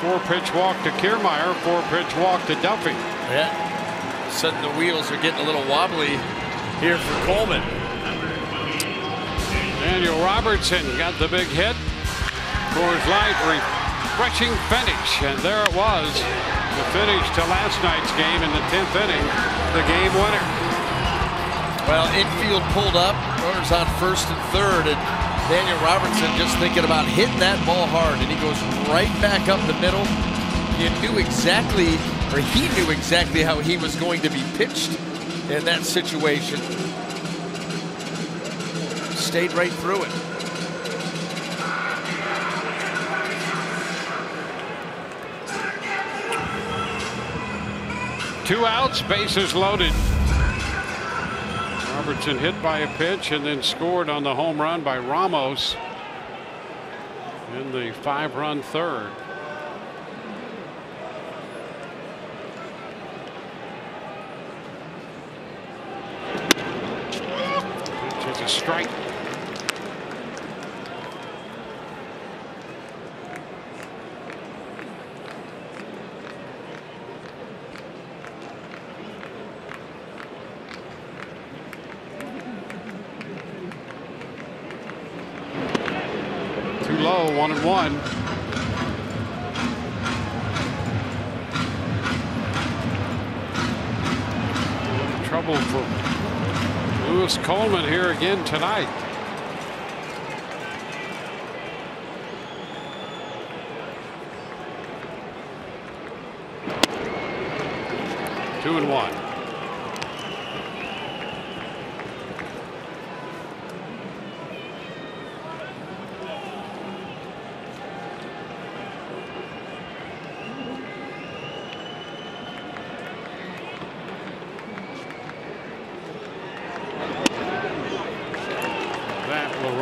4-pitch walk to Kiermaier, 4-pitch walk to Duffy. Yeah. Suddenly the wheels are getting a little wobbly here for Coleman. Daniel Robertson got the big hit. Coors Light refreshing finish, and there it was. The finish to last night's game in the 10th inning, the game winner. Well, infield pulled up, runners on first and third, and Daniel Robertson just thinking about hitting that ball hard, and he goes right back up the middle. You knew exactly, or he knew exactly how he was going to be pitched in that situation. Stayed right through it. Two outs, bases loaded. Robertson hit by a pitch and then scored on the home run by Ramos in the 5-run third. Pitch is a strike. Low, 1-1. Trouble for Lewis Coleman here again tonight. Two and one.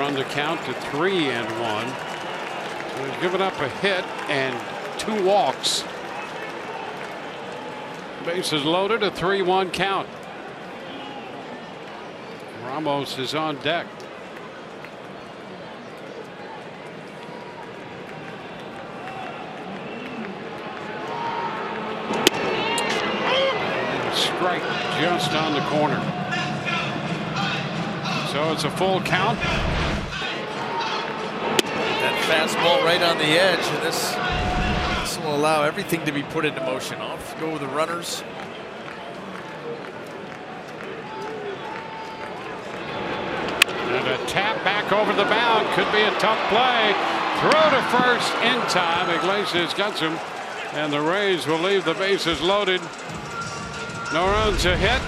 The count to 3-1. So he's given up a hit and 2 walks. Bases loaded, a 3-1 count. Ramos is on deck. And a strike just on the corner. So it's a full count. Fastball right on the edge, and this will allow everything to be put into motion. Off go the runners. And a tap back over the mound could be a tough play. Throw to first in time. Iglesias gets him, and the Rays will leave the bases loaded. No runs a hit.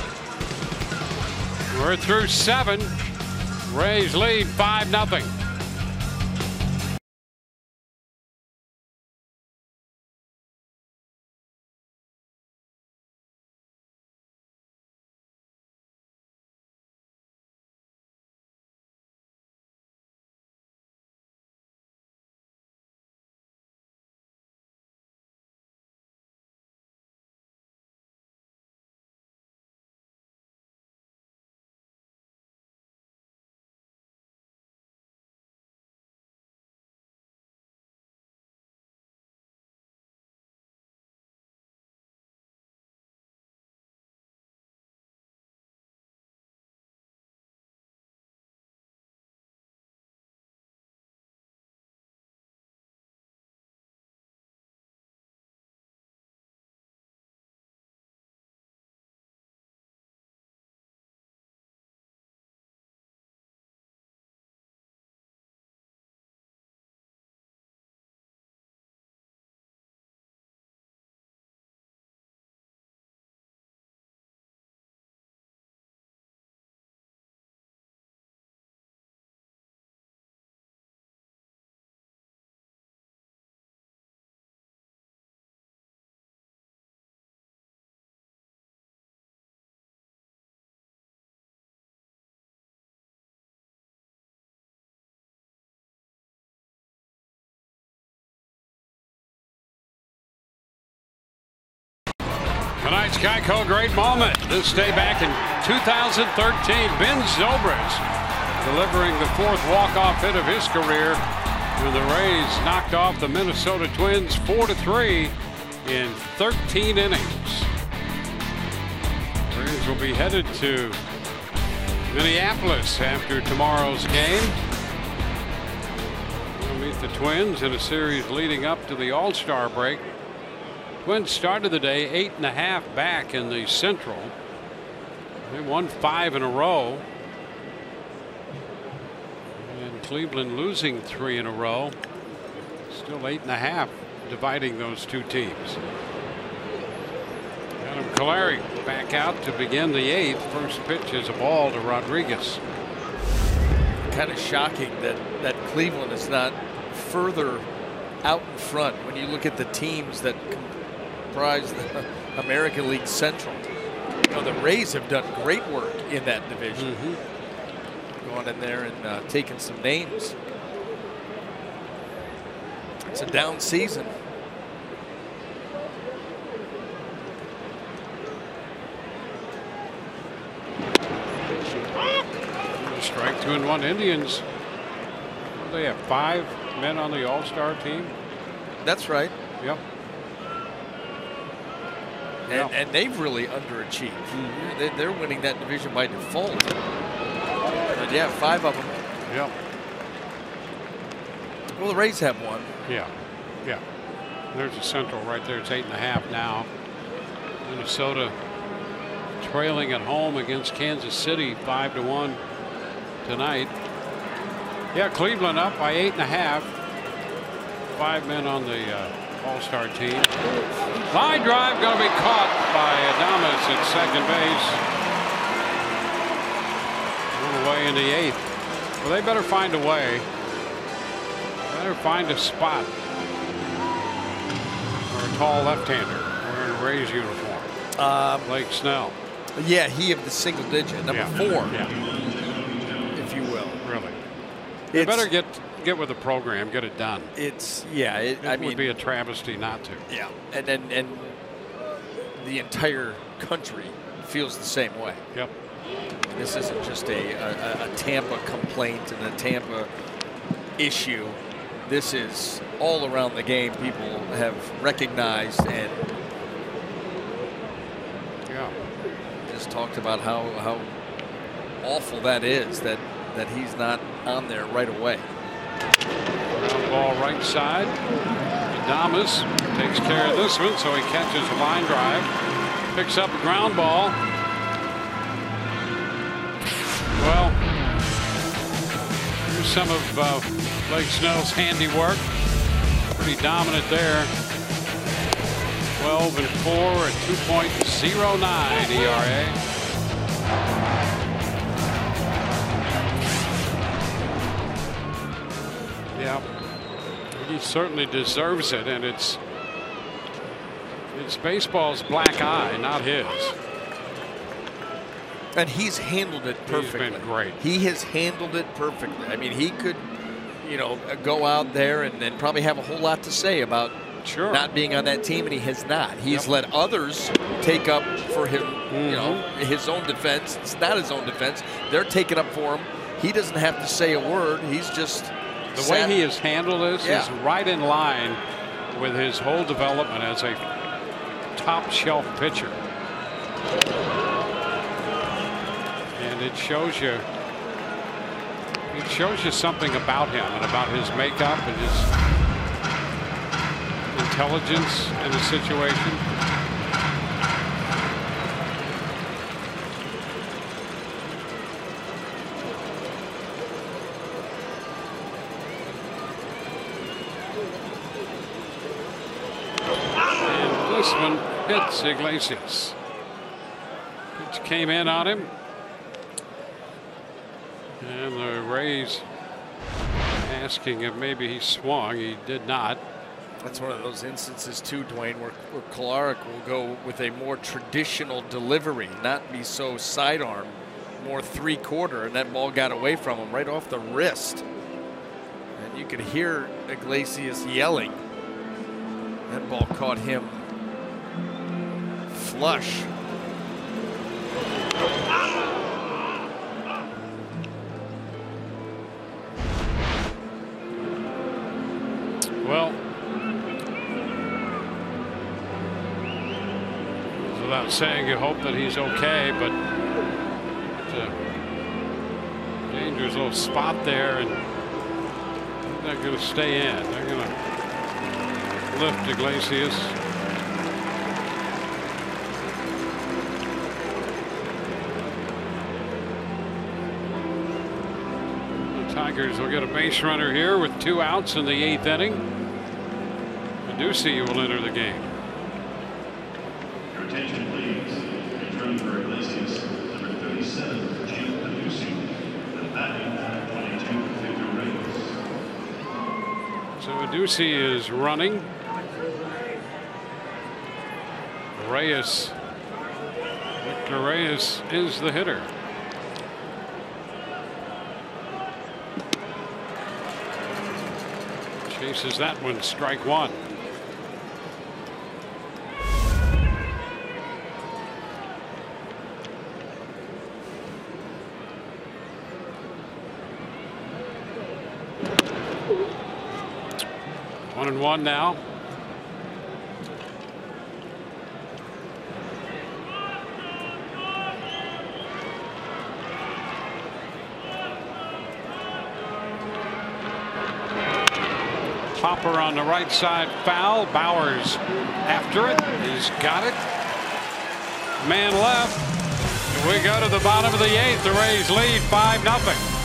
We're through 7. Rays lead 5-0. Tonight's Geico great moment. This day back in 2013, Ben Zobrist delivering the 4th walk-off hit of his career when the Rays knocked off the Minnesota Twins 4-3 in 13 innings. The Rays will be headed to Minneapolis after tomorrow's game. We'll meet the Twins in a series leading up to the All-Star break. Twins started the day 8.5 back in the Central. They won 5 in a row. And Cleveland losing 3 in a row. Still 8.5 dividing those two teams. Adam Kolarek back out to begin the 8th. First pitch is a ball to Rodriguez. Kind of shocking that Cleveland is not further out in front when you look at the teams that comprise the American League Central. You know, the Rays have done great work in that division. Going in there and taking some names. It's a down season. Strike 2-1 Indians. They have 5 men on the All-Star team. That's right. Yep. And they've really underachieved. They're winning that division by default. But yeah, 5 of them. Yep. Well, the Rays have 1. Yeah. There's a Central right there. It's 8.5 now. Minnesota trailing at home against Kansas City 5-1 tonight. Yeah, Cleveland up by 8.5. 5 men on the All-Star team. Line drive going to be caught by Adames at second base. One away in the 8th. Well, they better find a way. Better find a spot for a tall left-hander wearing a Rays uniform. Blake Snell. Yeah, he of the single digit, number 4. Yeah. If you will. Really. They better get with the program, get it done. It's it would be a travesty not to. Yeah, and the entire country feels the same way. Yep. This isn't just a Tampa complaint and a Tampa issue. This is all around the game. People have recognized and just talked about how awful that is that he's not on there right away. Ground ball right side. Adames takes care of this one, so he catches a line drive. Picks up a ground ball. Well, here's some of Blake Snell's handiwork. Pretty dominant there. 12-4 at 2.09 ERA. Yeah, he certainly deserves it, and it's baseball's black eye, not his. And he's handled it perfectly. He's been great. He has handled it perfectly. I mean, he could, go out there and probably have a whole lot to say about not being on that team, and he has not. He's let others take up for him, his own defense. It's not his own defense. They're taking up for him. He doesn't have to say a word. He's just the way he has handled this is right in line with his whole development as a top shelf pitcher. And it shows you something about him and about his makeup and his intelligence in the situation. And this one hits Iglesias. Pitch came in on him. And the Rays asking if maybe he swung. He did not. That's one of those instances too, Dwayne, where Kolarek will go with a more traditional delivery, not be so sidearm, more 3/4, and that ball got away from him right off the wrist. And you could hear Iglesias yelling. That ball caught him flush. Well, without saying, you hope that he's okay, but it's a dangerous little spot there, and they're going to stay in. They're going to lift Iglesias. The Tigers will get a base runner here with 2 outs in the 8th inning. Ducey will enter the game. Your attention, please. Returning for Iglesias, number 37, Jim Ducey. The batting, 22, Victor Reyes. So Ducey is running. Victor Reyes is the hitter. Chases that one, strike 1. One and one now. Popper on the right side, foul. Bowers after it. He's got it. Man left. We go to the bottom of the 8th. The Rays lead 5-0.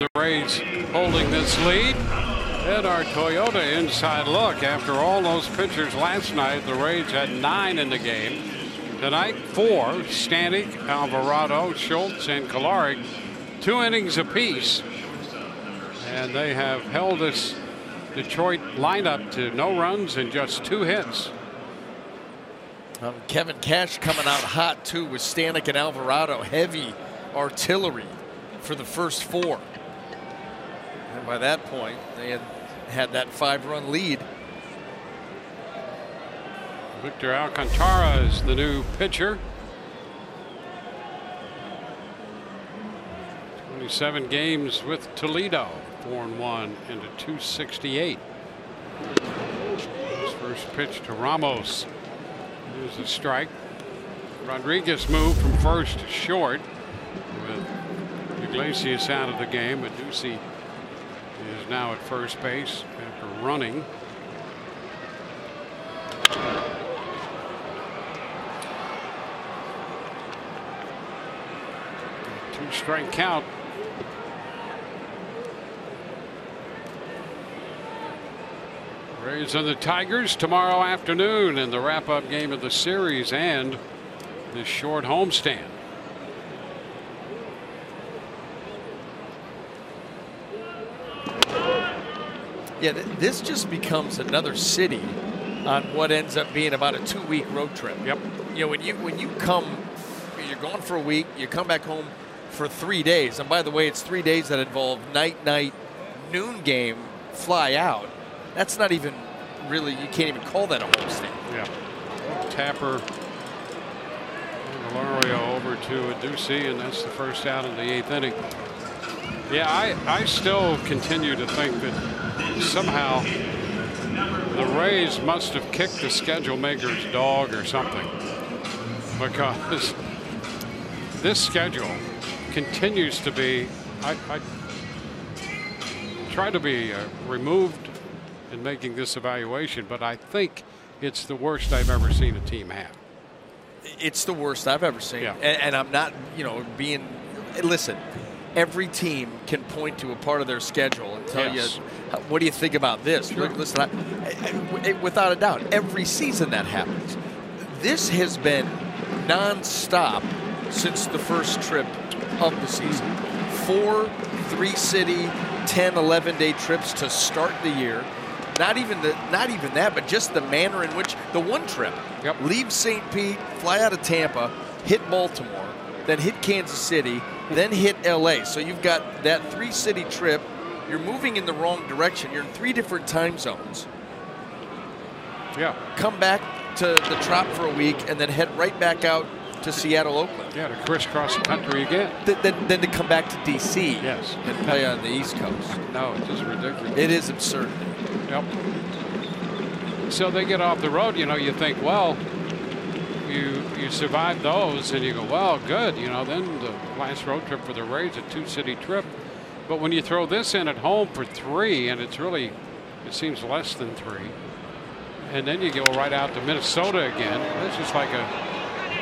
The Rays holding this lead. And our Toyota inside look. After all those pitchers last night, the Rays had 9 in the game. Tonight, 4. Stanek, Alvarado, Schultz, and Kolarek. 2 innings apiece. And they have held this Detroit lineup to no runs and just 2 hits. Kevin Cash coming out hot too with Stanek and Alvarado. Heavy artillery for the first 4. And by that point, they had that 5-run lead. Victor Alcantara is the new pitcher. 27 games with Toledo. 4-1 into 268. His first pitch to Ramos. Here's a strike. Rodriguez moved from first to short with Iglesias out of the game, but Ducey is now at first base after running. Two-strike count. Rays and the Tigers tomorrow afternoon in the wrap-up game of the series and this short homestand. Yeah, this just becomes another city on what ends up being about a 2-week road trip. Yep. You know, when you come, you're gone for a week, you come back home for 3 days. And by the way, it's 3 days that involve night, noon game, fly out. That's not even really, you can't even call that a homestand. Yeah. Tapper and Valerio over to Ducey, and that's the first out in the 8th inning. Yeah, I still continue to think that somehow the Rays must have kicked the schedule maker's dog or something, because this schedule continues to be, I try to be removed in making this evaluation, but I think it's the worst I've ever seen a team have. It's the worst I've ever seen. Yeah. And I'm not, being, listen, every team can point to a part of their schedule and tell you, what do you think about this? Sure. Listen, without a doubt, every season that happens. This has been nonstop since the first trip of the season. 4 3-city, 10, 11-day trips to start the year. Not even that, but just the manner in which the one trip. Yep. Leave St. Pete, fly out of Tampa, hit Baltimore, then hit Kansas City, then hit LA. So you've got that 3-city trip. You're moving in the wrong direction. You're in 3 different time zones. Yeah. Come back to the Trop for a week and then head right back out to Seattle, Oakland. Yeah, to crisscross the country again. Then to come back to D.C. Yes. And play on the East Coast. No, it's just ridiculous. It is absurd. Yep. So they get off the road, you think, well, you survive those, and you go, well, good, then the last road trip for the Rays, a 2-city trip. But when you throw this in at home for 3, and it seems less than 3, and then you go right out to Minnesota again, it's just like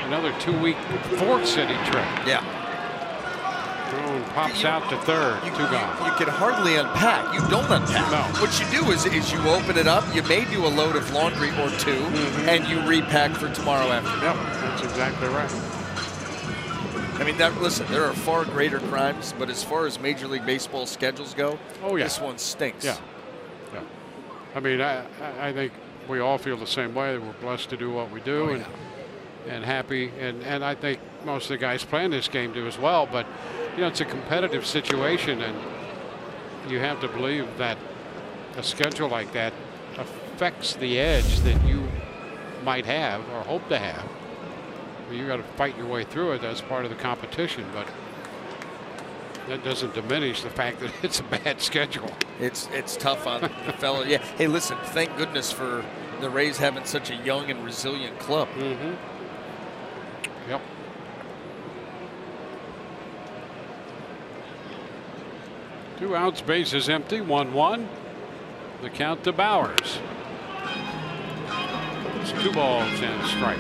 another 2-week 4th-city trip. Yeah. Boom, pops out to 3rd, 2 gone. You can hardly unpack. You don't unpack. No. What you do is you open it up, you may do a load of laundry or 2, and you repack for tomorrow afternoon. Yep, that's exactly right. I mean, listen, there are far greater crimes, but as far as Major League Baseball schedules go, this one stinks. Yeah. I mean, I think we all feel the same way. We're blessed to do what we do and happy. And I think most of the guys playing this game do as well. But, it's a competitive situation, and you have to believe that a schedule like that affects the edge that you might have or hope to have. You got to fight your way through it as part of the competition, but that doesn't diminish the fact that it's a bad schedule. It's tough on the fellow. Yeah. Hey, listen, thank goodness for the Rays having such a young and resilient club. Mm-hmm. Yep. Two outs, bases empty, 1-1. The count to Bowers. It's 2 balls and a strike.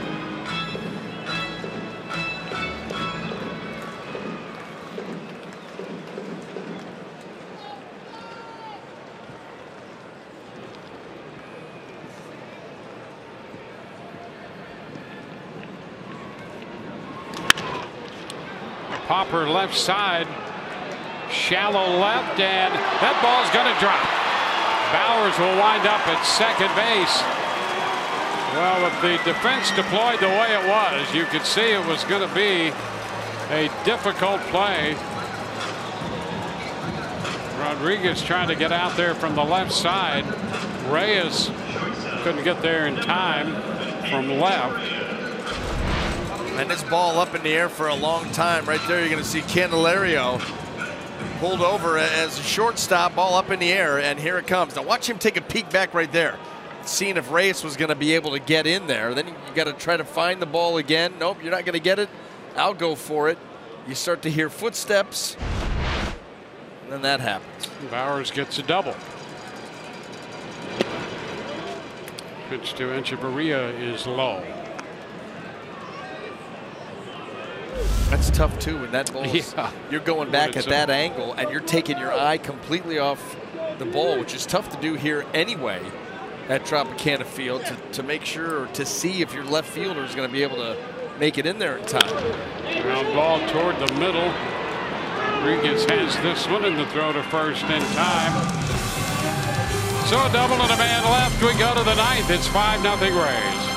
Popper left side, shallow left, and that ball's going to drop. Bowers will wind up at second base. Well, if the defense deployed the way it was, you could see it was going to be a difficult play. Rodriguez trying to get out there from the left side. Reyes couldn't get there in time from left. And this ball up in the air for a long time. Right there, you're going to see Candelario pulled over as a shortstop, ball up in the air, and here it comes. Now watch him take a peek back right there, seeing if Reyes was going to be able to get in there. Then you got to try to find the ball again. Nope, you're not going to get it. I'll go for it. You start to hear footsteps, and then that happens. Bowers gets a double. Pitch to Echeverria is low. That's tough too when that ball is, you're going back at that angle and you're taking your eye completely off the ball, which is tough to do here anyway. at Tropicana Field to make sure, or to see if your left fielder is going to be able to make it in there in time. Ground ball toward the middle. Rodriguez has this one, and the throw to first in time. So a double and a man left. We go to the ninth. It's 5-0 Rays.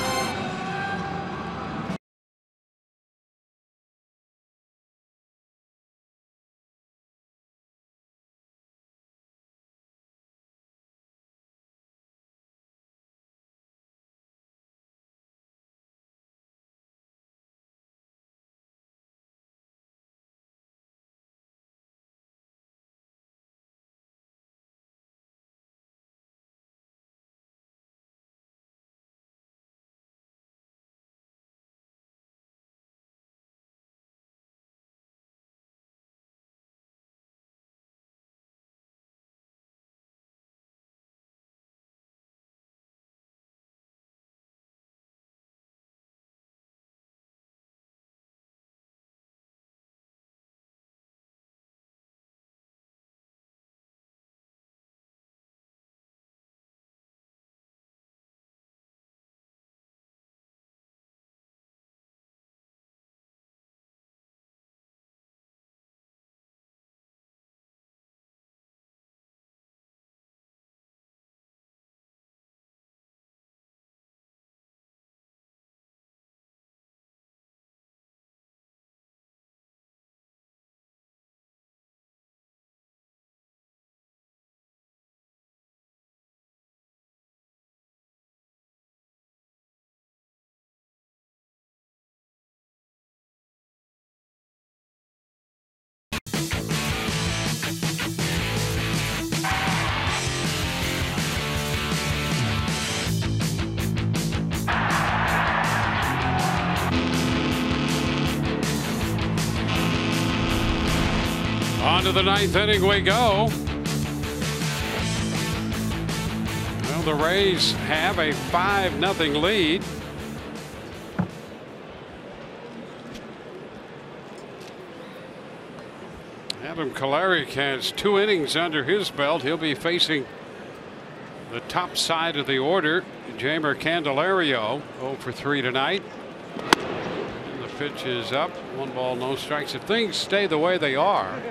On to the ninth inning we go. Well, the Rays have a 5-0 lead. Adam Kolarek has 2 innings under his belt. He'll be facing the top side of the order, Jeimer Candelario, 0 for 3 tonight. And the pitch is up. 1 ball, no strikes. If things stay the way they are,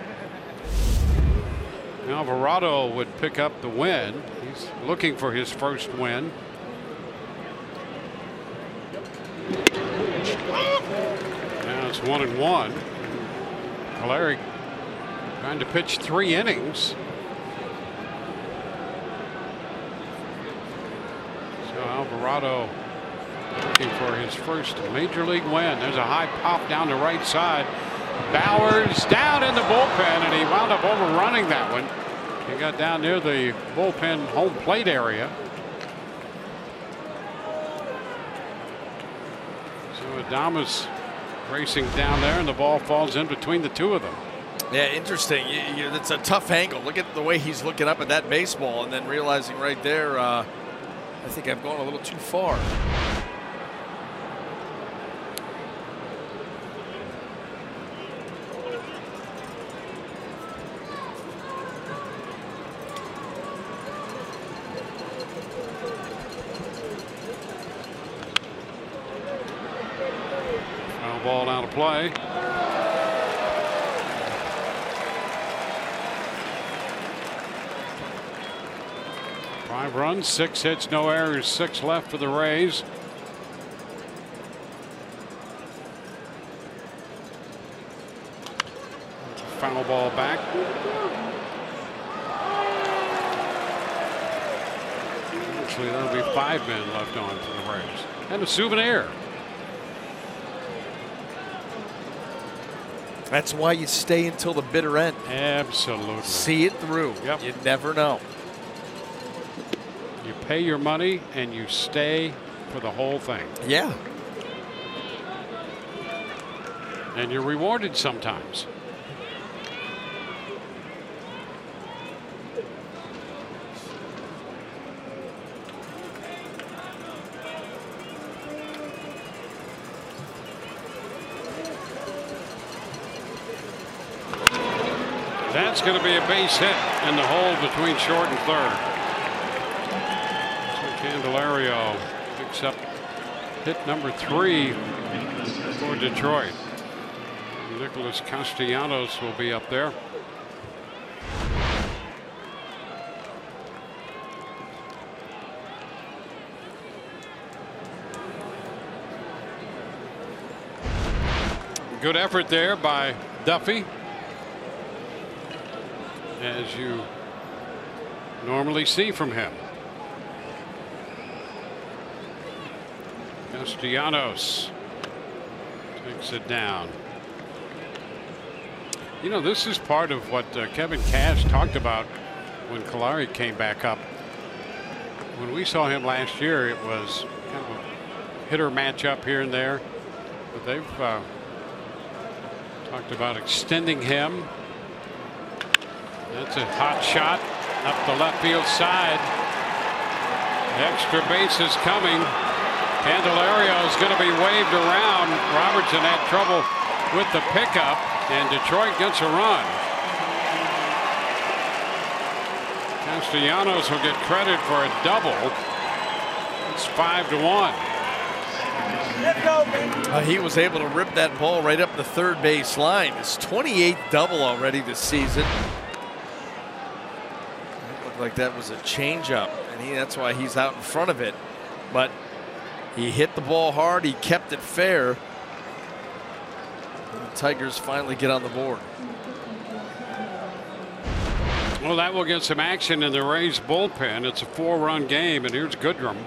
Alvarado would pick up the win. He's looking for his first win. Now it's 1-1. Kolarek trying to pitch 3 innings. So Alvarado looking for his first major league win. There's a high pop down the right side. Bowers down in the bullpen, and he wound up overrunning that one. He got down near the bullpen home plate area. So Adames racing down there, and the ball falls in between the two of them. Yeah, interesting. It's a tough angle. Look at the way he's looking up at that baseball and then realizing right there, I think I've gone a little too far. Ball out of play. Five runs, 6 hits, no errors, 6 left for the Rays. Foul ball back. Actually, that'll be 5 men left on for the Rays. And a souvenir. That's why you stay until the bitter end. Absolutely. See it through. Yep. You never know. You pay your money and you stay for the whole thing. Yeah. And you're rewarded sometimes. That's going to be a base hit in the hole between short and third. So Candelario picks up hit number 3 for Detroit. Nicholas Castellanos will be up there. Good effort there by Duffy, as you normally see from him. Castellanos takes it down. You know, this is part of what Kevin Cash talked about when Kalari came back up. When we saw him last year, it was kind of a hitter matchup here and there, but they've talked about extending him. That's a hot shot up the left field side. Extra base is coming. Candelario is going to be waved around. Robertson had trouble with the pickup, and Detroit gets a run. Castellanos will get credit for a double. It's 5-1. He was able to rip that ball right up the third base line. His 28th double already this season. It looked like that was a changeup, and that's why he's out in front of it. But he hit the ball hard. He kept it fair. And the Tigers finally get on the board. Well, that will get some action in the Rays bullpen. It's a 4-run game, and here's Goodrum.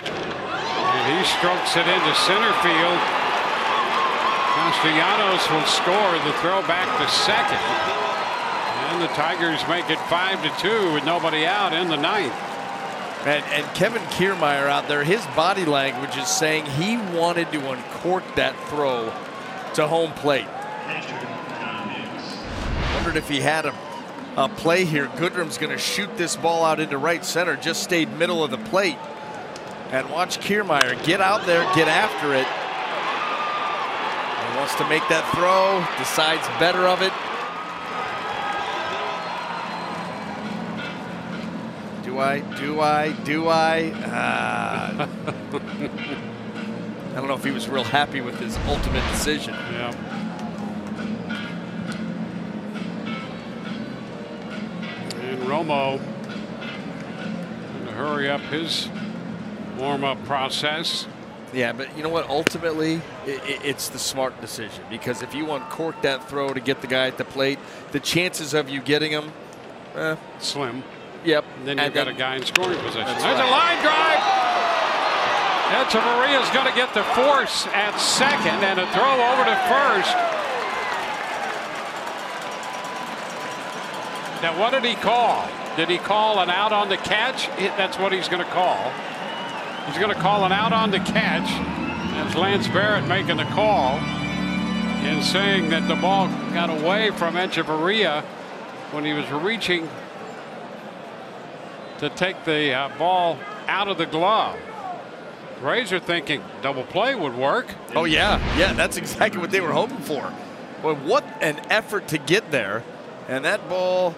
And he strokes it into center field. Castellanos will score the throw back to second. And the Tigers make it 5-2 with nobody out in the ninth. And Kevin Kiermaier out there, his body language is saying he wanted to uncork that throw to home plate. Wondered if he had a play here. Goodrum's going to shoot this ball out into right center, just stayed middle of the plate. And watch Kiermaier get out there, get after it. He wants to make that throw, decides better of it. Do I? I don't know if he was real happy with his ultimate decision. Yeah. And Romo going to hurry up his warm-up process. Yeah, but you know what? Ultimately, it's the smart decision, because if you uncork that throw to get the guy at the plate, the chances of you getting him, slim. Yep. And then you've got a guy in scoring position. There's right. a line drive. Echeverria's going to get the force at second and a throw over to first. Now, what did he call? Did he call an out on the catch? That's what he's going to call. He's going to call an out on the catch. That's Lance Barrett making the call and saying that the ball got away from Echeverria when he was reaching to take the ball out of the glove. Rays are thinking double play would work. Oh, yeah. Yeah, that's exactly what they were hoping for. Boy, what an effort to get there. And that ball,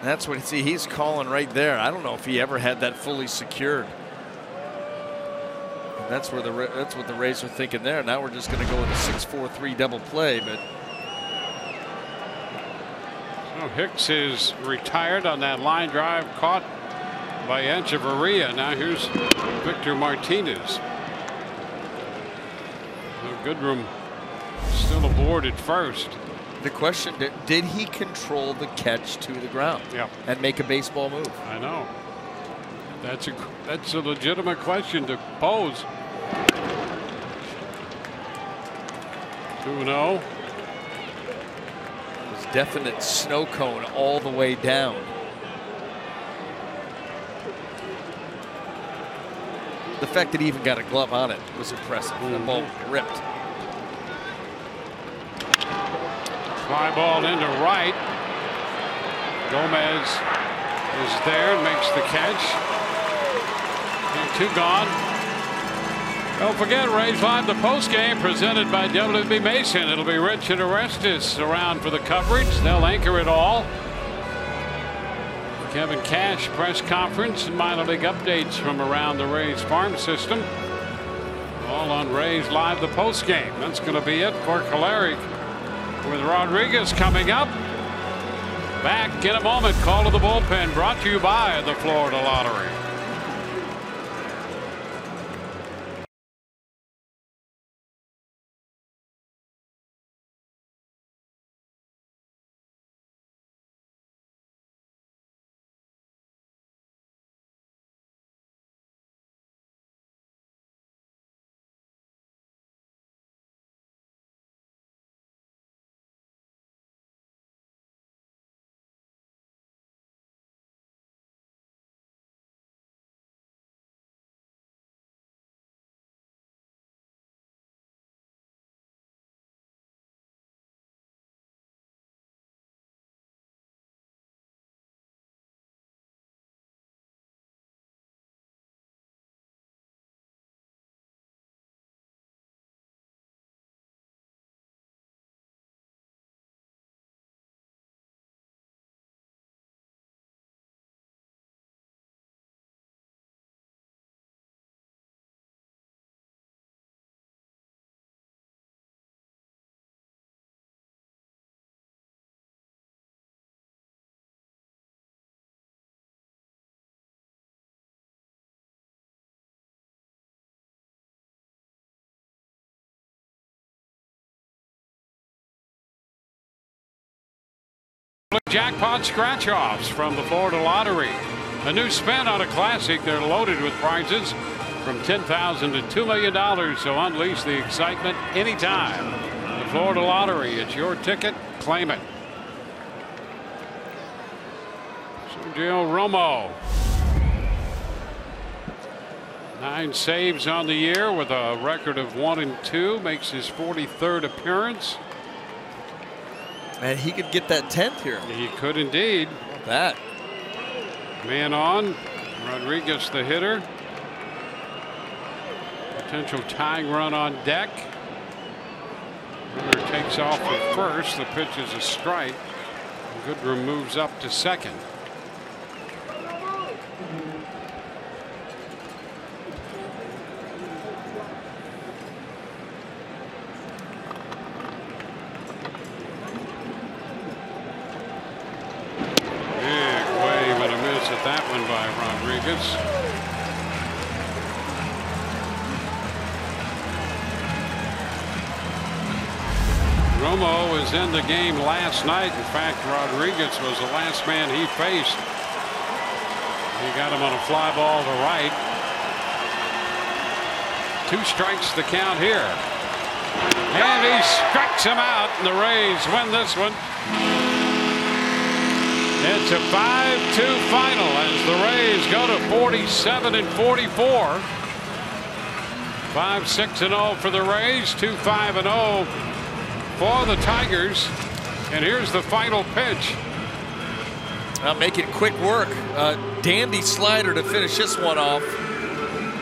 that's what he's calling right there. I don't know if he ever had that fully secured. And that's what the Rays are thinking there. Now we're just going to go with a 6-4-3 double play, but so Hicks is retired on that line drive caught by Echeverria. Now here's Victor Martinez. So Goodrum still aboard at first. The question, did he control the catch to the ground? Yeah. And make a baseball move? I know. That's a legitimate question to pose. 2-0. Definite snow cone all the way down. The fact that he even got a glove on it was impressive. The ball ripped. Fly ball into right. Gomez is there and makes the catch. And 2 gone. Don't forget, Rays Live, the postgame presented by WB Mason. It'll be Rich and Orestes around for the coverage. They'll anchor it all. Kevin Cash press conference and minor league updates from around the Rays farm system. All on Rays Live, the post game. That's going to be it for Kolarek, with Rodriguez coming up. Back in a moment. Call to the bullpen brought to you by the Florida Lottery. Jackpot scratch-offs from the Florida Lottery. A new spin on a classic. They're loaded with prizes from $10,000 to $2 million. So unleash the excitement anytime. The Florida Lottery. It's your ticket. Claim it. Sergio Romo. 9 saves on the year with a record of 1-2. Makes his 43rd appearance. And he could get that 10th here. He could indeed. That. Man on. Rodriguez the hitter. Potential tying run on deck. Runner takes off at first. The pitch is a strike. Goodrum moves up to second. That one by Rodriguez. Romo was in the game last night. In fact, Rodriguez was the last man he faced. He got him on a fly ball to right. 2 strikes to count here. And he strikes him out, and the Rays win this one. It's a 5-2 final as the Rays go to 47-44. 5-6-0 for the Rays, 2-5-0 for the Tigers. And here's the final pitch. Making quick work. Dandy slider to finish this one off.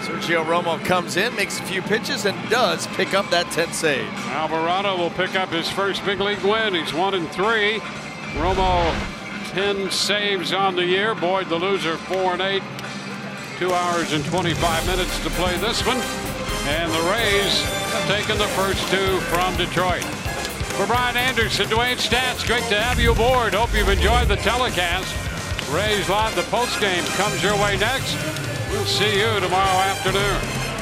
Sergio Romo comes in, makes a few pitches, and does pick up that 10th save. Alvarado will pick up his first big league win. He's 1-3. Romo 10 saves on the year. Boyd the loser, 4-8. 2 hours and 25 minutes to play this one. And the Rays have taken the first 2 from Detroit. For Brian Anderson, Dwayne Stats, great to have you aboard. Hope you've enjoyed the telecast. Rays Live, the postgame comes your way next. We'll see you tomorrow afternoon.